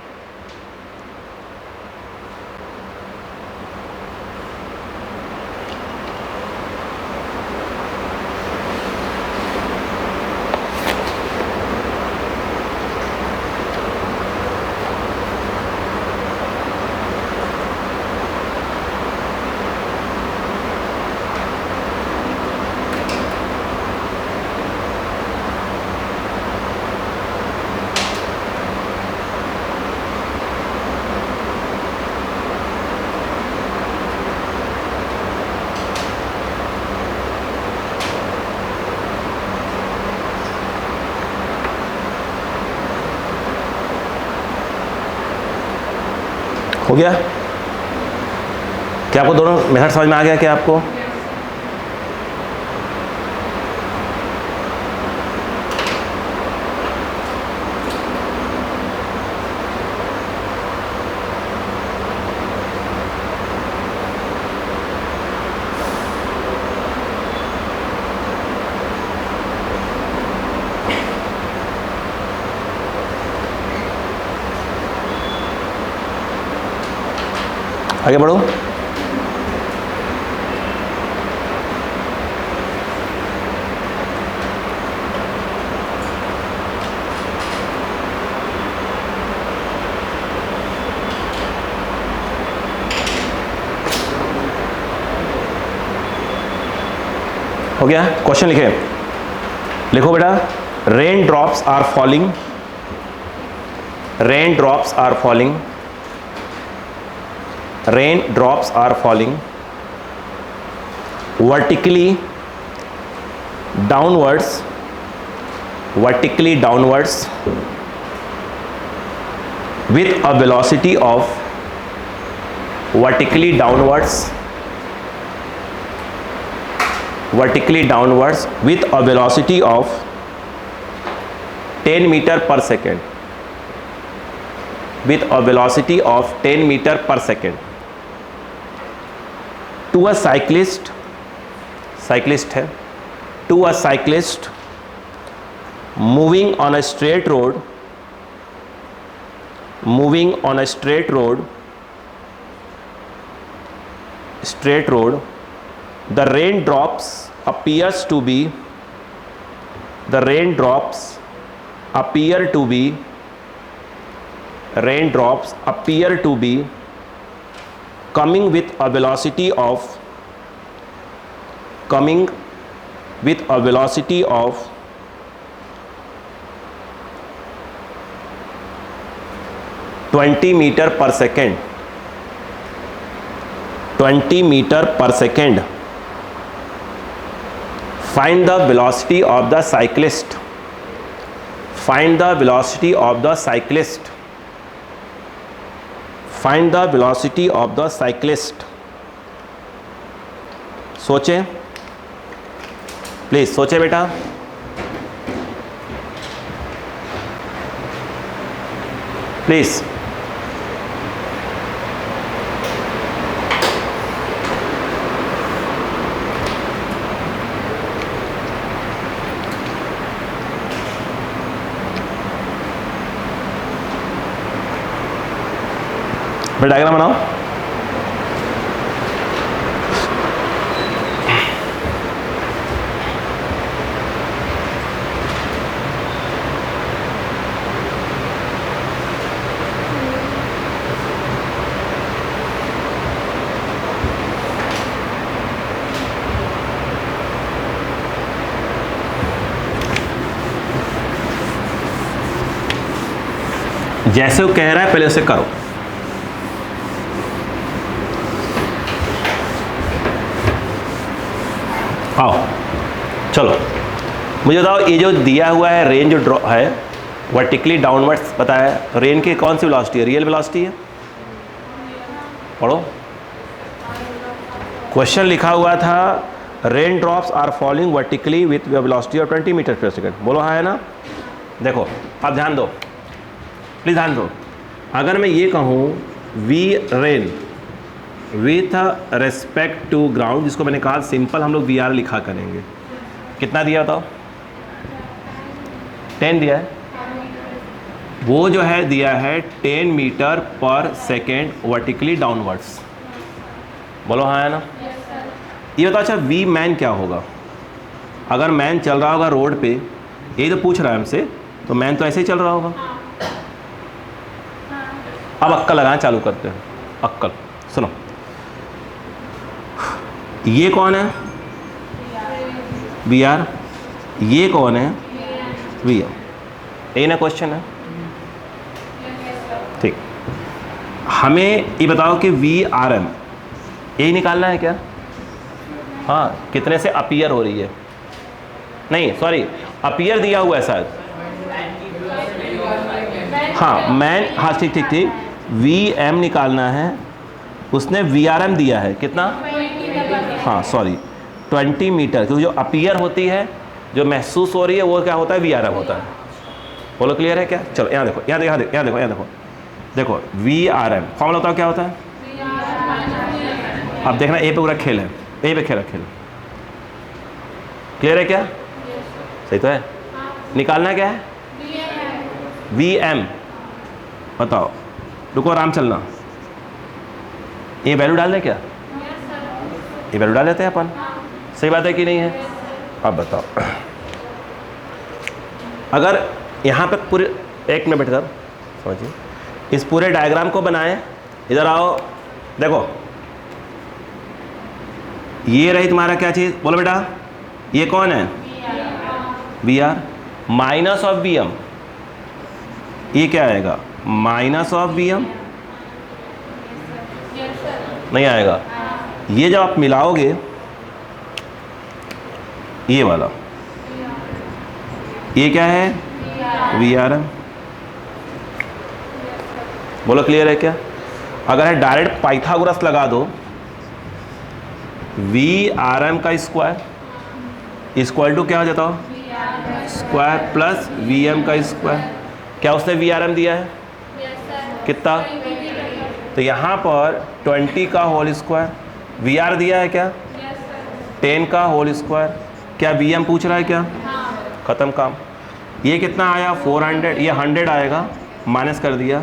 हो गया क्या, आपको दोनों मेथड समझ में आ गया क्या आपको, आगे बढ़ो। हो गया, क्वेश्चन लिखे, लिखो बेटा, rain drops are falling, rain drops are falling, rain drops are falling vertically downwards with a velocity of vertically downwards with a velocity of 10 meter per second, with a velocity of 10 meter per second to a cyclist है, to a cyclist moving on a straight road straight road, the raindrops appears to be, the raindrops appear to be, raindrops appear to be coming with a velocity of, coming with a velocity of 20 meter per second, 20 meter per second. Find the velocity of the cyclist, find the velocity of the cyclist, find the velocity of the cyclist. सोचें please, सोचें बेटा। Please diagram बनाओ। जैसे वो कह रहा है पहले उसे करो। आओ चलो मुझे बताओ, ये जो दिया हुआ है रेन जो ड्रॉ है वर्टिकली डाउनवर्ड्स पता है, रेन की कौन सी वेलोसिटी है? रियल वेलोसिटी है। पढ़ो, क्वेश्चन लिखा हुआ था rain drops are falling vertically with velocity of 20 metre पर सेकंड। बोलो हाँ है ना। देखो अब ध्यान दो, प्लीज ध्यान दो। अगर मैं ये कहूँ v rain with respect to ground, जिसको मैंने कहा सिंपल हम लोग वी आर लिखा करेंगे, कितना दिया था? 10 दिया है। वो जो है दिया है 10 मीटर पर सेकेंड वर्टिकली डाउनवर्ड्स। बोलो हाँ है ना। ये बताओ अच्छा वी मैन क्या होगा? अगर मैन चल रहा होगा रोड पे, यही तो पूछ रहा है हमसे, तो मैन तो ऐसे ही चल रहा होगा। अब अक्कल लगाना चालू करते हैं। अक्कल सुनो, ये कौन है? V r. ये कौन है? V m. यही ना क्वेश्चन है। ठीक, हमें ये बताओ कि वी आर एम यही निकालना है क्या? हाँ, कितने से अपीयर हो रही है? नहीं सॉरी, अपीयर दिया हुआ है शायद। हाँ मैन, हाँ ठीक ठीक ठीक, वी एम निकालना है। उसने वी आर एम दिया है कितना? हाँ सॉरी 20 मीटर, क्योंकि जो अपीयर होती है, जो महसूस हो रही है, वो क्या होता है? वी आर एम होता है। बोलो क्लियर है क्या? चलो यहाँ देखो, यहाँ देखो, यहाँ देखो, यहाँ देखो, यहाँ देखो, देखो वी आर एम फॉर्मूला बताओ क्या होता है? अब देखना ए पे पूरा खेल है, ए पे खेल है, खेल। क्लियर है क्या? सही तो है। निकालना क्या है? V m. बताओ, रुको आराम चलना। ये वैल्यू डाल दें क्या? ये वैल्यू डाल देते हैं अपन। सही बात है कि नहीं है? अब बताओ, अगर यहाँ पे पूरे, एक मिनट बैठे समझिए, इस पूरे डायग्राम को बनाएं। इधर आओ, देखो ये रही तुम्हारा क्या चीज़? बोलो बेटा, ये कौन है? V r. Minus of v m, ये क्या आएगा? Minus of v m. नहीं आएगा। ये जब आप मिलाओगे, ये वाला, ये क्या है? V r m. बोलो क्लियर है क्या? अगर है डायरेक्ट पाइथागोरस लगा दो, वी आर एम का स्क्वायर इक्वल टू क्या हो जाता हो? स्क्वायर प्लस वी एम का स्क्वायर। क्या उसने वी आर एम दिया है? कितना? तो यहाँ पर 20 का होल स्क्वायर। वी आर दिया है क्या? 10 का होल स्क्वायर। क्या वी एम पूछ रहा है क्या? ख़त्म काम। ये कितना आया? 400। ये 100 आएगा, माइनस कर दिया,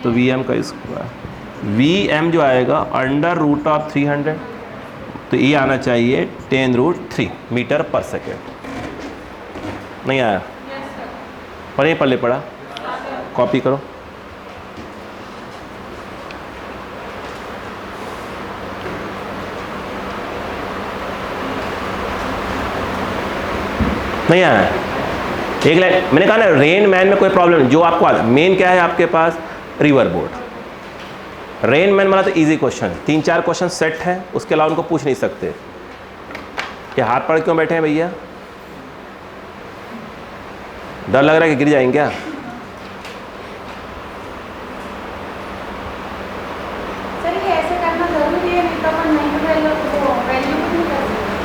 तो वी एम का स्क्वायर। वी एम जो आएगा अंडर रूट ऑफ 300, तो ये आना चाहिए 10√3 मीटर पर सेकेंड। नहीं आया? पढ़े पढ़ले पढ़ा, कॉपी करो। नहीं आया? एक लाइन मैंने कहा ना, रेन मैन में कोई प्रॉब्लम नहीं, जो आपको मेन क्या है आपके पास, रिवर बोर्ड। रेन मैन वाला तो इजी क्वेश्चन है, 3-4 क्वेश्चन सेट है, उसके अलावा उनको पूछ नहीं सकते। ये हाथ पकड़ क्यों बैठे हैं भैया? डर लग रहा है कि गिर जाएंगे क्या?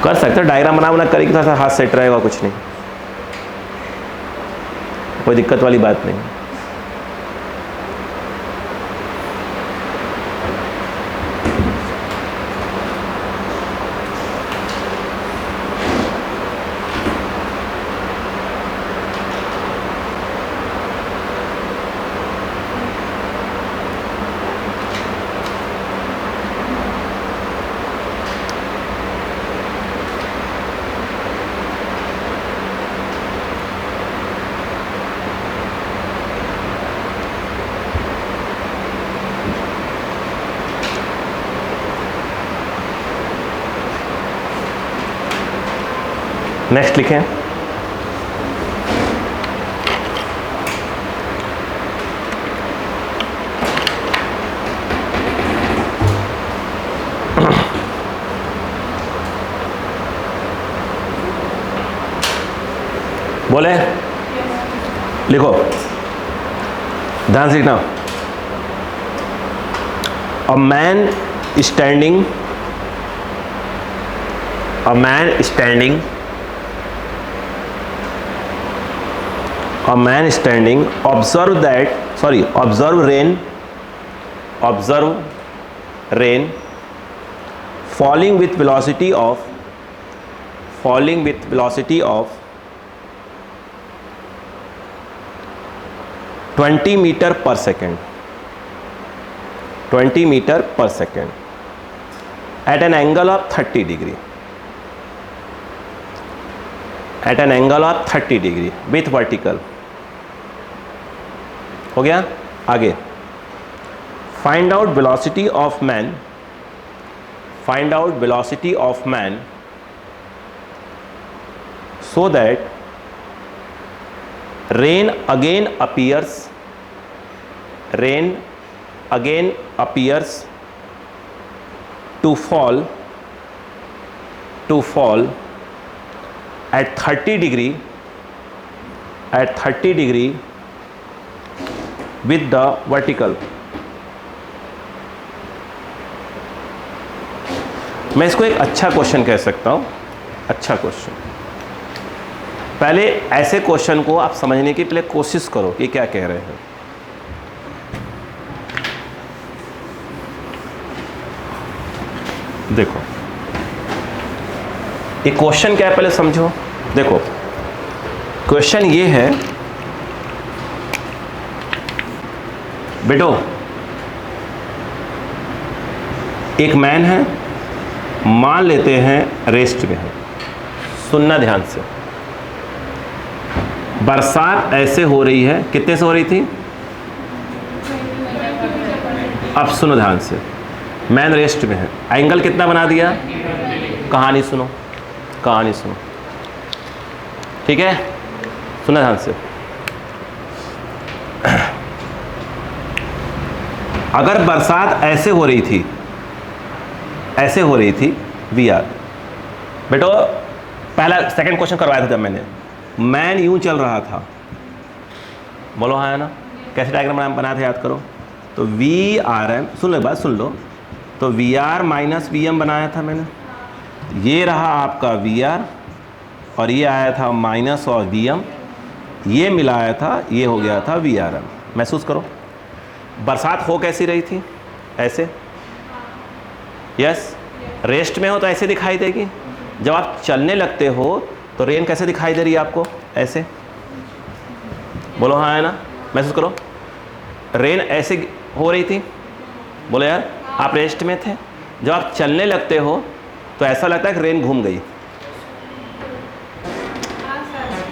कर सकते हो, डायग्राम बना करेगी, थोड़ा सा हाथ सेट रहेगा, कुछ नहीं, कोई दिक्कत वाली बात नहीं। नेक्स्ट लिखें। बोले लिखो, ध्यान से लिखना। A man standing, a man standing observe rain falling with velocity of 20 meter per second at an angle of 30 degree with vertical। हो गया? आगे find out velocity of man so that rain again appears to fall at 30 degree with the vertical। मैं इसको एक अच्छा question कह सकता हूँ, अच्छा क्वेश्चन। पहले ऐसे क्वेश्चन को आप समझने की पहले कोशिश करो कि क्या कह रहे हैं। देखो ये क्वेश्चन क्या है पहले समझो। देखो क्वेश्चन ये है बेटो, एक मैन है, मान लेते हैं रेस्ट में है। सुनना ध्यान से, बरसात ऐसे हो रही है, कितने से हो रही थी? अब सुनो ध्यान से, मैन रेस्ट में है, एंगल कितना बना दिया? कहानी सुनो, ठीक है? सुना ध्यान से। अगर बरसात ऐसे हो रही थी वी आर, बेटो पहला सेकंड क्वेश्चन करवाया था जब मैंने, मैन यूं चल रहा था, बोलो हाँ है ना? कैसे डायग्राम बनाया था याद करो। तो वी आर एम, सुन लो बात सुन लो, तो v r minus v m बनाया था मैंने, ये रहा आपका वी आर और ये आया था माइनस और वी एम, ये मिलाया था, ये हो गया था वी आर एम। महसूस करो बरसात हो कैसी रही थी? ऐसे, यस। रेस्ट में हो तो ऐसे दिखाई देगी, जब आप चलने लगते हो तो रेन कैसे दिखाई दे रही है आपको? ऐसे, बोलो हाँ है ना? महसूस करो, रेन ऐसे हो रही थी, बोलो यार, आप रेस्ट में थे। जब आप चलने लगते हो तो ऐसा लगता है कि रेन घूम गई।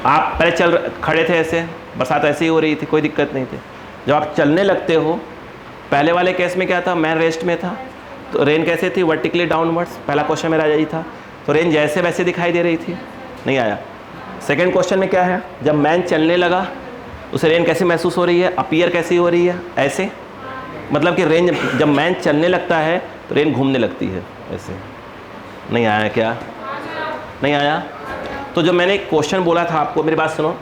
आप पहले खड़े थे ऐसे, बरसात ऐसे ही हो रही थी, कोई दिक्कत नहीं थी। जब आप चलने लगते हो, पहले वाले केस में क्या था, मैं रेस्ट में था, तो रेन कैसे थी, वर्टिकली डाउनवर्ड्स। पहला क्वेश्चन मेरा यही था, तो रेन जैसे वैसे दिखाई दे रही थी, नहीं आया। सेकंड क्वेश्चन में क्या है, जब मैन चलने लगा उसे रेन कैसी महसूस हो रही है, अपीयर कैसी हो रही है, ऐसे। मतलब कि रेन जब मैन चलने लगता है तो रेन घूमने लगती है, ऐसे। नहीं आया क्या, नहीं आया। तो जो मैंने एक क्वेश्चन बोला था आपको, मेरी बात सुनो,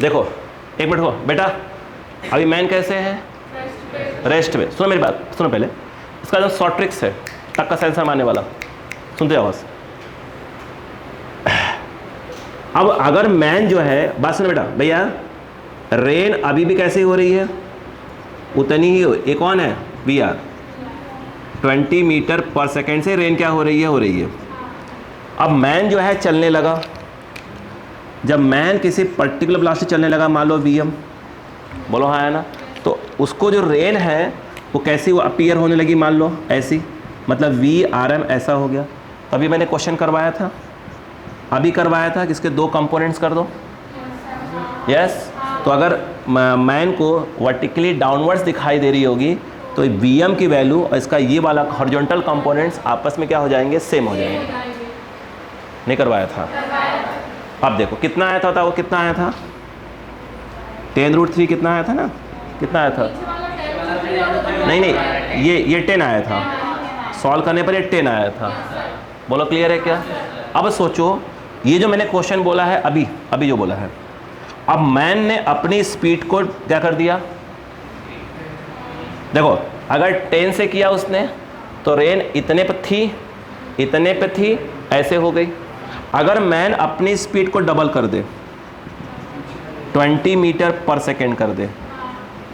देखो एक मिनट हो बेटा, अभी मैन कैसे है, रेस्ट में। सुनो मेरी बात, सुनो पहले, इसका जो शॉर्ट ट्रिक्स है, टक का सेंसर मारने वाला, सुनते आवाज़। अब अगर मैन जो है, बात सुनो बेटा भैया, रेन अभी भी कैसे हो रही है, उतनी ही हो। ये कौन है, वी आर। 20 मीटर पर सेकेंड से रेन क्या हो रही है। अब मैन जो है चलने लगा, जब मैन किसी पर्टिकुलर वेलोसिटी चलने लगा, मान लो वी एम, बोलो हाँ है ना, तो उसको जो रेन है वो कैसी वो अपीयर होने लगी, मान लो ऐसी, मतलब वी आर एम ऐसा हो गया। तभी मैंने क्वेश्चन करवाया था, अभी करवाया था कि इसके दो कंपोनेंट्स कर दो, यस। तो अगर मैन को वर्टिकली डाउनवर्ड्स दिखाई दे रही होगी तो वी एम की वैल्यू और इसका ये वाला हॉरिजॉन्टल कंपोनेंट्स आपस में क्या हो जाएंगे, सेम हो जाएंगे। नहीं करवाया था। अब देखो कितना आया था वो कितना आया था, 10√3 कितना आया था ना, कितना आया था, नहीं ये 10 आया था, सॉल्व करने पर ये 10 आया था। बोलो क्लियर है क्या। अब सोचो, ये जो मैंने क्वेश्चन बोला है अभी जो बोला है, अब मैन ने अपनी स्पीड को क्या कर दिया, देखो अगर 10 से किया उसने तो रेन इतने पे थी ऐसे हो गई। अगर मैन अपनी स्पीड को डबल कर दे, 20 मीटर पर सेकेंड कर दे,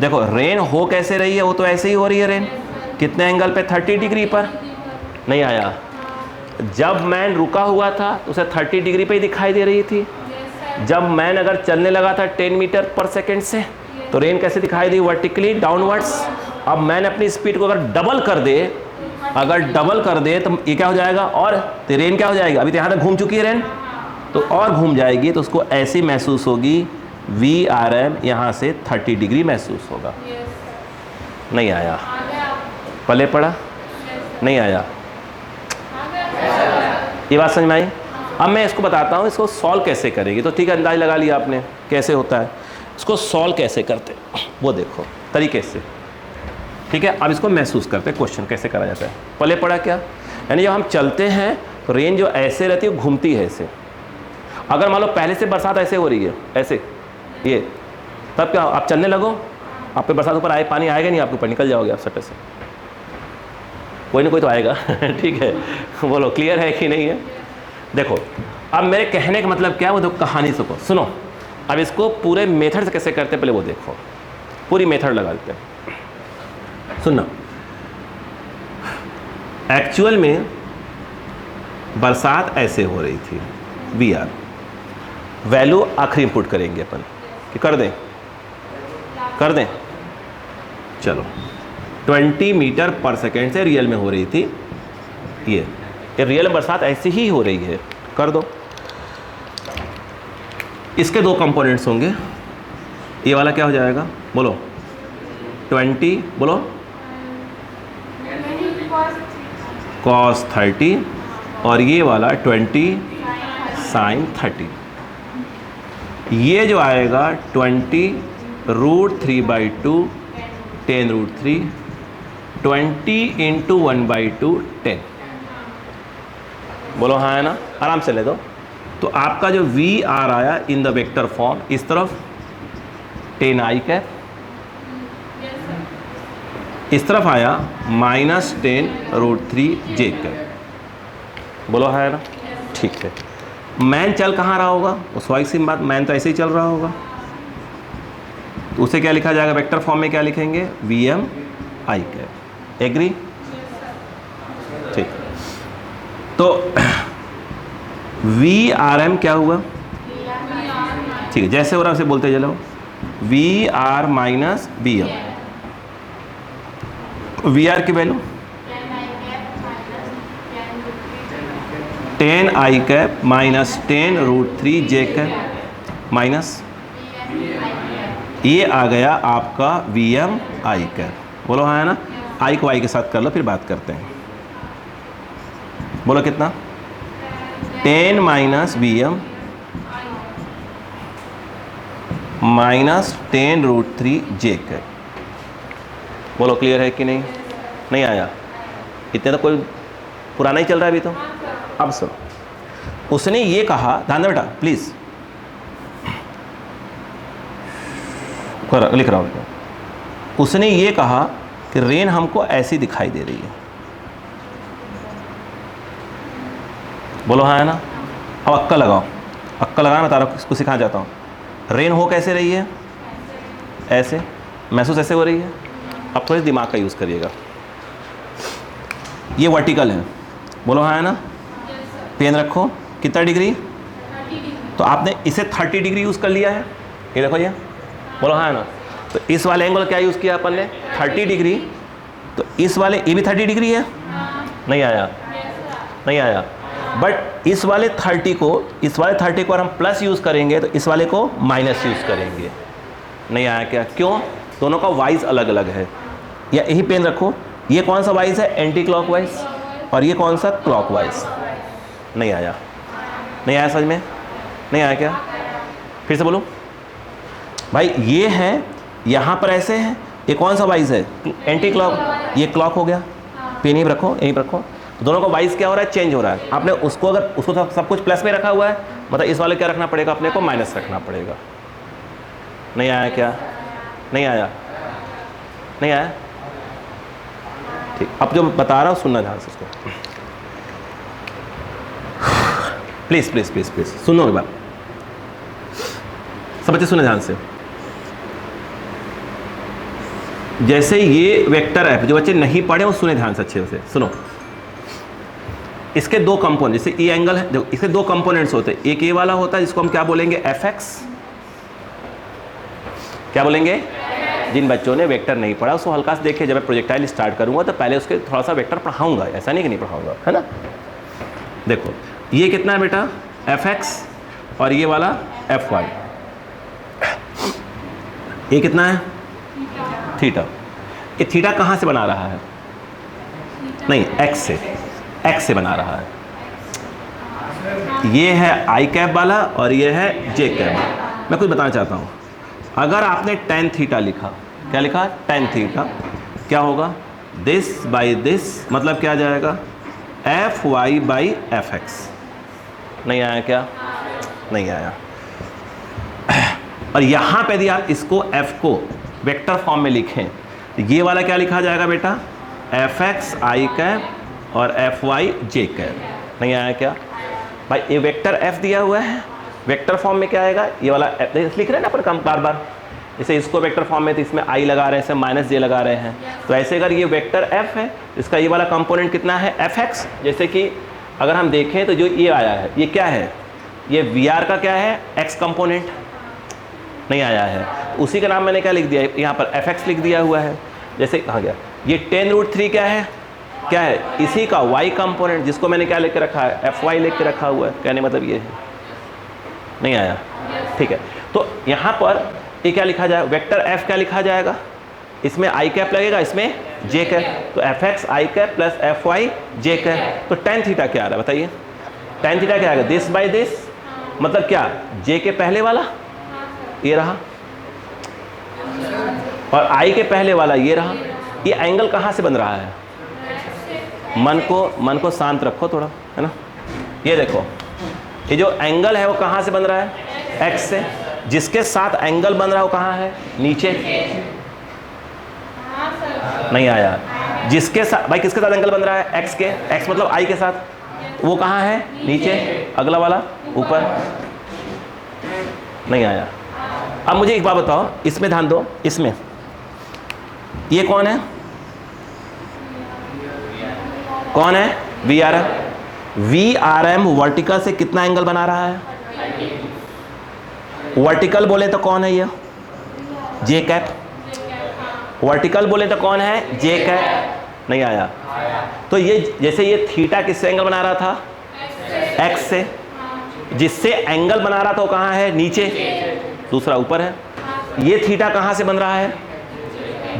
देखो रेन हो कैसे रही है, वो तो ऐसे ही हो रही है रेन, कितने एंगल पे, 30 डिग्री पर। नहीं आया। जब मैन रुका हुआ था तो उसे 30 डिग्री पे ही दिखाई दे रही थी। जब मैन अगर चलने लगा था 10 मीटर पर सेकेंड से तो रेन कैसे दिखाई दी, वर्टिकली डाउनवर्ड्स। अब मैन अपनी स्पीड को अगर डबल कर दे तो ये क्या हो जाएगा, और तो रेन क्या हो जाएगा, अभी तो यहाँ तक घूम चुकी है रेन, तो और घूम जाएगी, तो उसको ऐसी महसूस होगी, वी आर एम यहाँ से 30 डिग्री महसूस होगा। नहीं आया, पले पड़ा, नहीं आया। ये बात समझ में आई। अब मैं इसको बताता हूँ इसको सॉल्व कैसे करेगी। तो ठीक है, अंदाज लगा लिया आपने कैसे होता है, इसको सॉल्व कैसे करते वो देखो तरीके से, ठीक है। अब इसको महसूस करते क्वेश्चन कैसे करा जाता है। पले पड़ा क्या, यानी जब हम चलते हैं तो रेन जो ऐसे रहती है घूमती है ऐसे। अगर मान लो पहले से बरसात ऐसे हो रही है, ऐसे ये, तब क्या आप चलने लगो, आप पे बरसात ऊपर आए, पानी आएगा नहीं आपके ऊपर, निकल जाओगे आप सटे से, कोई ना कोई तो आएगा ठीक है, बोलो क्लियर है कि नहीं है। देखो अब मेरे कहने का मतलब क्या है, वो देखो कहानी से सुनो। अब इसको पूरे मेथड से कैसे करते पहले वो देखो, पूरी मेथड लगा देते हैं। सुनना, एक्चुअल में बरसात ऐसे हो रही थी, वी आर वैल्यू आखिरी इंपुट करेंगे अपन कि कर दें चलो 20 मीटर पर सेकेंड से रियल में हो रही थी, ये रियल में बरसात ऐसी ही हो रही है, कर दो। इसके दो कंपोनेंट्स होंगे, ये वाला क्या हो जाएगा, बोलो 20, बोलो cos 30, और ये वाला 20 sin 30। ये जो आएगा 20√3/2 10√3, 20 × 1/2 10। बोलो हाँ है ना, आराम से ले दो। तो आपका जो वी आर आया इन द वेक्टर फॉर्म, इस तरफ 10i कैप, इस तरफ आया -10√3j कैप। बोलो है ना, ठीक है। मैन चल कहाँ रहा होगा, वो स्वाभाविक सी बात, मैन तो ऐसे ही चल रहा होगा, तो उसे क्या लिखा जाएगा, वेक्टर फॉर्म में क्या लिखेंगे, Vm i कैप। एग्री, ठीक। तो Vrm क्या हुआ, ठीक है, जैसे हो रहा है उसे बोलते चलो, Vr - Vm। वी आर की वैल्यू 10 माइनस 10√3 जे कैप माइनस ये आ गया आपका VM I कैप। बोलो हाँ है ना, आई को आई के साथ कर लो फिर बात करते हैं। बोलो कितना, 10 माइनस VM माइनस 10√3 जे कैप। बोलो क्लियर है कि नहीं, नहीं आया? इतने तो कोई पुराना ही चल रहा है अभी तो। अब सुनो, उसने ये कहा, ध्यान दो बेटा प्लीज, लिख रहा हूँ। उसने ये कहा कि रेन हमको ऐसी दिखाई दे रही है। बोलो हाँ है ना। अब अक्का लगाओ, अक्का लगाना मैं तारा इसको सिखा जाता हूँ। रेन हो कैसे रही है, ऐसे महसूस ऐसे हो रही है। अब थोड़े दिमाग का यूज़ करिएगा। ये वर्टिकल है, बोलो हाँ है ना। पेन रखो, कितना डिग्री, तो आपने इसे 30 डिग्री यूज़ कर लिया है। ये देखो ये, बोलो हाँ है ना। तो इस वाले एंगल क्या यूज़ किया अपन ने, 30 डिग्री। तो इस वाले ये भी 30 डिग्री है, नहीं आया, नहीं आया। बट इस वाले 30 को, इस वाले 30 को अगर हम प्लस यूज़ करेंगे तो इस वाले को माइनस यूज़ करेंगे। नहीं आया क्या, क्यों? दोनों का वाइज अलग अलग है। या यही पेन रखो, ये कौन सा वाइज है, एंटी क्लॉकवाइज, और ये कौन सा क्लॉकवाइज। नहीं आया, नहीं आया समझ में, नहीं आया क्या? फिर से बोलो भाई। ये है, यहाँ पर ऐसे है, ये कौन सा वाइज है, एंटी क्लॉक, ये क्लॉक हो गया। पेन यहीं रखो, यहीं रखो। दोनों का वाइज क्या हो रहा है, चेंज हो रहा है। आपने उसको अगर उसको सब कुछ प्लस में रखा हुआ है, मतलब इस वाले क्या रखना पड़ेगा अपने को, माइनस रखना पड़ेगा। नहीं आया क्या, नहीं आया, नहीं आया? ठीक, अब जो बता रहा हूँ सुनना ध्यान से इसको, प्लीज प्लीज प्लीज प्लीज सुनो एक बार, सब बच्चे सुने ध्यान से। जैसे ये वेक्टर है, जो बच्चे नहीं पढ़े वो सुने ध्यान से, अच्छे से सुनो। इसके दो कंपोनेंट, जैसे ये एंगल है, देखो इसके दो कंपोनेंट्स होते हैं। एक ये वाला होता है जिसको हम क्या बोलेंगे, fx। क्या बोलेंगे? जिन बच्चों ने वेक्टर नहीं पढ़ा उसको हल्का से देखिए, जब मैं प्रोजेक्टाइल स्टार्ट करूंगा तो पहले उसके थोड़ा सा वेक्टर पढ़ाऊंगा, ऐसा नहीं कि नहीं पढ़ाऊंगा, है ना। देखो ये कितना है बेटा, fx, और ये वाला fy। ये कितना है, थीटा। ये थीटा कहाँ से बना रहा है, नहीं x से, x से बना रहा है। ये है आई कैप वाला और ये है जे कैप। मैं कुछ बताना चाहता हूँ। अगर आपने tan थीटा लिखा, क्या लिखा, tan थीटा, क्या होगा, दिस बाई दिस, मतलब क्या आ जाएगा, fy बाई fx। नहीं आया क्या, नहीं आया। और यहाँ पे यदि आप इसको f को वेक्टर फॉर्म में लिखें तो ये वाला क्या लिखा जाएगा बेटा, fx आई कैप और fy जे कैप। नहीं आया क्या भाई? ये वेक्टर f दिया हुआ है, वेक्टर फॉर्म में क्या आएगा, ये वाला f लिख रहे हैं ना अपन बार बार। जैसे इसको वेक्टर फॉर्म में तो इसमें i लगा रहे हैं, इसमें माइनस जे लगा रहे हैं। तो ऐसे अगर ये वेक्टर f है, इसका ये वाला कंपोनेंट कितना है, fx। जैसे कि अगर हम देखें तो जो ये आया है, ये क्या है, ये VR का क्या है, x कंपोनेंट। नहीं आया है, उसी का नाम मैंने क्या लिख दिया, यहाँ पर fx लिख दिया हुआ है। जैसे कहाँ गया, ये 10√3 क्या है, क्या है, इसी का y कंपोनेंट, जिसको मैंने क्या लिख के रखा है, fy लिख के रखा हुआ है। कहने मतलब ये है। नहीं आया, ठीक है। तो यहाँ पर ये क्या लिखा जाएगा, वेक्टर f क्या लिखा जाएगा, इसमें आई कैप लगेगा, इसमें जे कैप। तो fx आई कैप प्लस fy जे कैप। तो tan थीटा क्या आ रहा है बताइए, tan थीटा क्या आएगा, दिस बाई दिस, मतलब क्या, जे के पहले वाला ये रहा और आई के पहले वाला ये रहा। ये एंगल कहाँ से बन रहा है, मन को शांत रखो थोड़ा, है ना। ये देखो, ये जो एंगल है वो कहाँ से बन रहा है, x से। जिसके साथ एंगल बन रहा है वो कहाँ है, नीचे। नहीं आया। जिसके साथ भाई, किसके साथ एंगल बन रहा है, x के, x मतलब i के साथ, वो कहाँ है, नीचे। अगला वाला ऊपर। नहीं आया। अब मुझे एक बात बताओ, इसमें ध्यान दो, इसमें ये कौन है, कौन है, VRM वर्टिकल से कितना एंगल बना रहा है, वर्टिकल बोले तो कौन है ये, जे कैप। वर्टिकल बोले तो कौन है, जे का, नहीं आया। तो ये जैसे ये थीटा किससे एंगल बना रहा था, एक्स से, जिससे एंगल बना रहा था वो कहाँ है, नीचे, दूसरा ऊपर है। ये थीटा कहाँ से बन रहा है,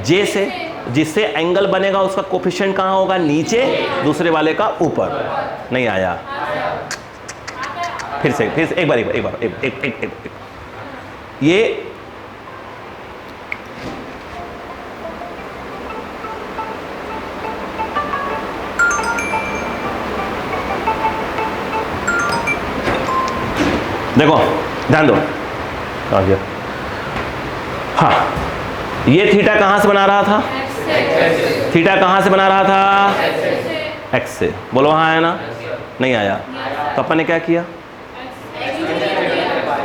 जे से, जिससे एंगल बनेगा उसका कोफिशिएंट कहाँ होगा, नीचे, दूसरे वाले का ऊपर, नहीं आया। फिर से एक बार ये देखो, ध्यान दो, हाँ, ये थीटा कहां से बना रहा था, थीटा कहां से बना रहा था, एक्स से, बोलो हाँ आया ना, नहीं आया। तो अपन ने क्या किया,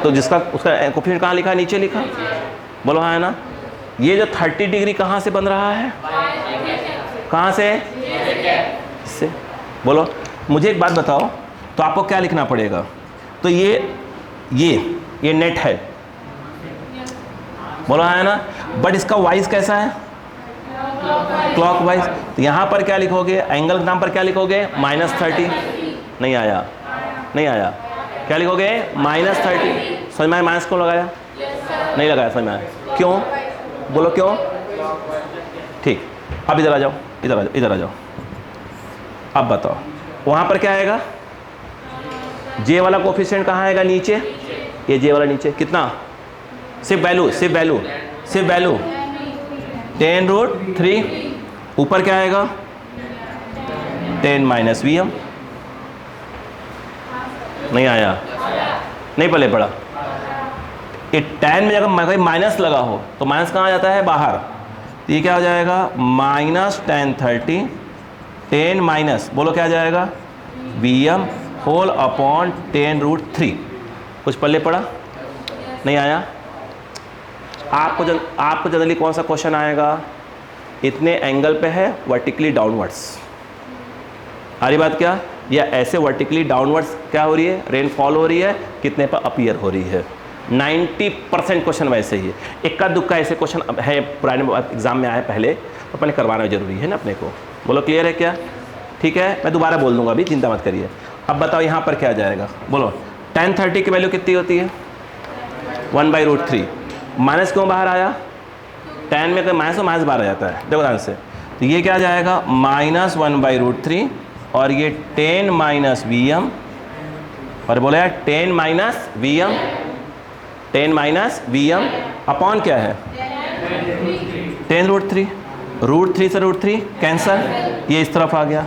तो जिसका उसका कोफिशिएंट कहाँ लिखा, नीचे लिखा, बोलो हाँ है ना। ये जो 30 डिग्री कहाँ से बन रहा है, कहाँ से, इससे, बोलो। मुझे एक बात बताओ, तो आपको क्या लिखना पड़ेगा, तो ये नेट है, बोलो हाँ है ना, बट इसका वाइज कैसा है, क्लॉक वाइज। तो यहाँ पर क्या लिखोगे, एंगल के नाम पर क्या लिखोगे, -30, नहीं आया, नहीं आया, क्या लिखोगे, -30। समझ में आया, माइनस क्यों लगाया, नहीं लगाया, समझ में आया, क्यों, बोलो क्यों, ठीक। अब इधर आ जाओ, इधर आ जाओ, अब बताओ वहाँ पर क्या आएगा, जे वाला कोफिशिएंट कहाँ आएगा, नीचे, ये जे वाला नीचे, कितना, सिर्फ वैल्यू 10√3, ऊपर क्या आएगा, 10 - Vm, नहीं आया, नहीं पहले पड़ा। ये 10 में अगर कोई माइनस लगा हो तो माइनस कहाँ जाता है, बाहर, तो ये क्या हो जाएगा, -1030, 10 माइनस, बोलो क्या जाएगा, Vm होल अपॉन 10√3। कुछ पल्ले पड़ा, नहीं आया। आपको जनरली कौन सा क्वेश्चन आएगा, इतने एंगल पे है, वर्टिकली डाउनवर्ड्स, आ रही बात क्या, या ऐसे वर्टिकली डाउनवर्ड्स क्या हो रही है, रेनफॉल हो रही है, कितने पर अपीयर हो रही है। 90% क्वेश्चन वैसे ही है, इक्का दुक्का ऐसे क्वेश्चन है पुराने एग्जाम में आए पहले, तो पहले करवाना जरूरी है ना अपने को। बोलो क्लियर है क्या, ठीक है, मैं दोबारा बोल दूंगा अभी, चिंता मत करिए। अब बताओ यहाँ पर क्या जाएगा, बोलो, 1030 की वैल्यू कितनी होती है, 1/√3, माइनस क्यों बाहर आया, 10 में माइनस तो माइनस बाहर आ जाता है, देखो ध्यान से, तो ये क्या जाएगा, -1/√3, और ये 10 - Vm, और बोले यार 10 - Vm अपॉन क्या है, 10√3, √3 से √3 कैंसल, ये इस तरफ आ गया,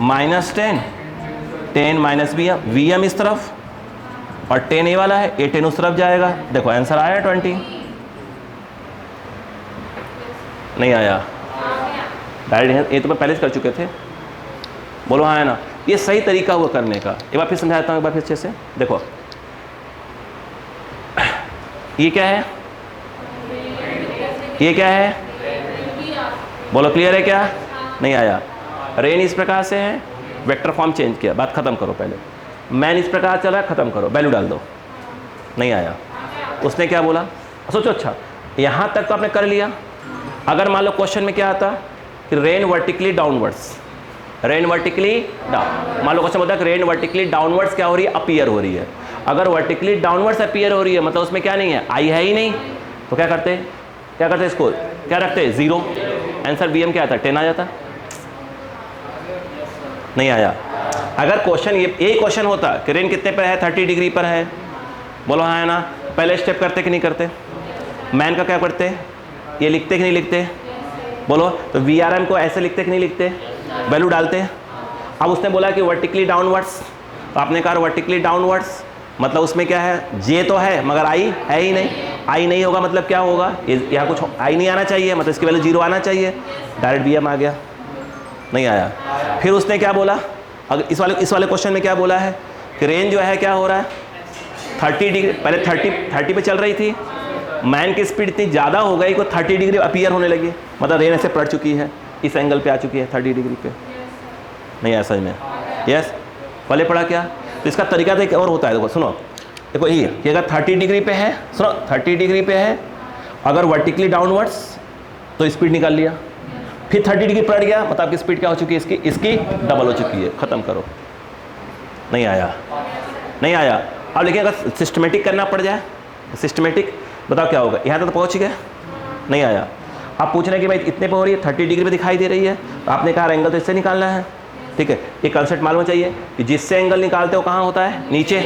-10, 10 - Vm इस तरफ, और 10 ये वाला है, ये 10 उस तरफ जाएगा, देखो आंसर आया 20, नहीं आया, डायरेक्ट, ये तो मैं पहले से कर चुके थे, बोलो हाँ है ना। ये सही तरीका हुआ करने का, एक बार फिर समझाता हूँ, एक बार फिर अच्छे से देखो, ये क्या है, ये क्या है, बोलो क्लियर है क्या, नहीं आया। रेन इस प्रकार से है, वेक्टर फॉर्म चेंज किया, बात खत्म करो पहले, मैन इस प्रकार चल रहा है, खत्म करो, वैल्यू डाल दो, नहीं आया। उसने क्या बोला, सोचो, अच्छा यहाँ तक तो आपने कर लिया, अगर मान लो क्वेश्चन में क्या आता कि rain vertically downwards, rain vertically down, मान लो क्वेश्चन होता है कि रेन वर्टिकली डाउनवर्ड्स क्या हो रही है, अपीयर हो रही है। अगर वर्टिकली डाउनवर्ड्स अपीयर हो रही है मतलब उसमें क्या नहीं है, आई है ही नहीं, तो क्या करते इसको क्या रखते हैं, 0, आंसर Vm क्या आता, 10 आ जाता, नहीं आया। अगर क्वेश्चन ये क्वेश्चन होता कि रेन कितने पर है, 30 डिग्री पर है, बोलो हाँ है ना, पहले स्टेप करते कि नहीं करते, मैन का क्या करते, ये लिखते कि नहीं लिखते, बोलो, तो VRM को ऐसे लिखते कि नहीं लिखते, वैल्यू डालते। अब उसने बोला कि वर्टिकली डाउनवर्ड्स, तो आपने कहा वर्टिकली डाउनवर्ड्स मतलब उसमें क्या है, जे तो है मगर आई है ही नहीं, आई नहीं होगा मतलब क्या होगा, यहाँ कुछ आई नहीं आना चाहिए, मतलब इसकी वैल्यू 0 आना चाहिए, डायरेक्ट Vm आ गया, नहीं आया। फिर उसने क्या बोला, अगर इस वाले क्वेश्चन में क्या बोला है कि रेन जो है क्या हो रहा है, 30 डिग्री, पहले 30 पे चल रही थी, मैन की स्पीड इतनी ज़्यादा हो गई कि 30 डिग्री अपीयर होने लगी, मतलब रेन ऐसे पड़ चुकी है, इस एंगल पे आ चुकी है 30 डिग्री पे, नहीं आया समझ में, यस। पहले पढ़ा क्या, तो इसका तरीका तो एक और होता है, देखो सुनो, देखो ये कि अगर 30 डिग्री पे है, सुनो 30 डिग्री पे है, अगर वर्टिकली डाउनवर्ड्स तो स्पीड निकाल लिया। फिर 30 डिग्री पलट गया, मतलब आपकी स्पीड क्या हो चुकी है, इसकी डबल हो चुकी है। ख़त्म करो। नहीं आया, नहीं आया। अब लेकिन अगर सिस्टमेटिक करना पड़ जाए, सिस्टमेटिक बताओ क्या होगा। यहाँ तक तो पहुँच गया, नहीं आया। आप पूछ रहे हैं कि भाई इतने पे हो रही है, 30 डिग्री पे दिखाई दे रही है, तो आपने कहा एंगल तो इससे निकालना है, ठीक है। ये कंसेप्ट मालूम चाहिए कि जिससे एंगल निकालते हो कहाँ होता है, नीचे,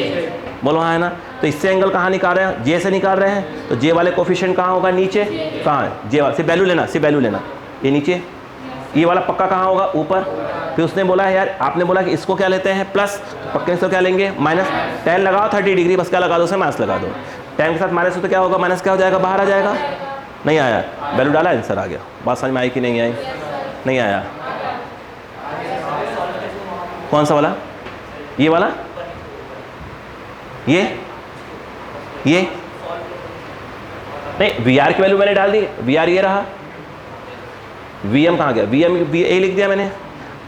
बोलो हाँ है ना। तो इससे एंगल कहाँ निकाल रहे हैं, जे से निकाल रहे हैं, तो जे वाले कोफिशिएंट कहाँ होगा, नीचे। कहाँ है, जे वाला, सिर्फ वैल्यू लेना, सिर्फ वैल्यू लेना, ये नीचे। ये वाला पक्का कहाँ होगा, ऊपर। फिर उसने बोला है यार, आपने बोला कि इसको क्या लेते हैं, प्लस, पक्के से क्या लेंगे, माइनस। tan लगाओ 30 डिग्री, बस क्या लगा दो, उसे माइनस लगा दो। tan के साथ माइनस हो तो क्या होगा, माइनस क्या हो जाएगा, बाहर आ जाएगा। नहीं आया, वैल्यू डाला, आंसर आ गया। बात समझ में आई कि नहीं आई, नहीं आया। कौन सा वाला, ये वाला, ये नहीं, VR की वैल्यू मैंने डाल दी, VR ये रहा, VM कहाँ गया, VM A लिख दिया मैंने,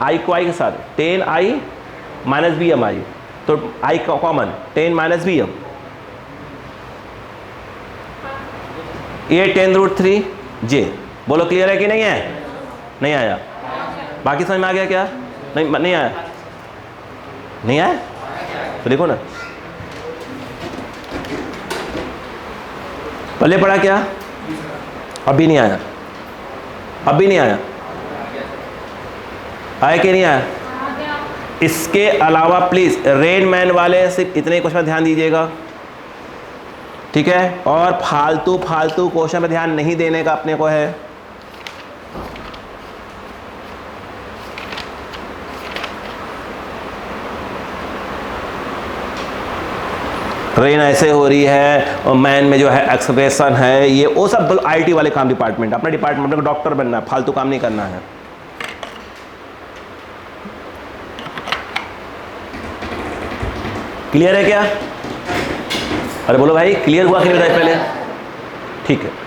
I को I के साथ, tan I minus VM I, तो I common, tan minus VM, ये tan√3 J। बोलो क्लियर है कि नहीं है, नहीं आया। बाकी समझ में आ गया क्या, नहीं आया, नहीं आया, तो देखो ना, पहले पढ़ा क्या, अभी नहीं आया, अभी नहीं आया, आया कि नहीं आया। इसके अलावा प्लीज रेन मैन वाले सिर्फ इतने क्वेश्चन पर ध्यान दीजिएगा, ठीक है। और फालतू क्वेश्चन पर ध्यान नहीं देने का अपने को है। रेन ऐसे हो रही है और मैन में जो है एक्सप्रेशन है, ये वो सब आईटी वाले काम, डिपार्टमेंट, अपना डिपार्टमेंट को डॉक्टर बनना है, फालतू काम नहीं करना है। क्लियर है क्या, अरे बोलो भाई, क्लियर हुआ कि नहीं बताइए पहले, ठीक है।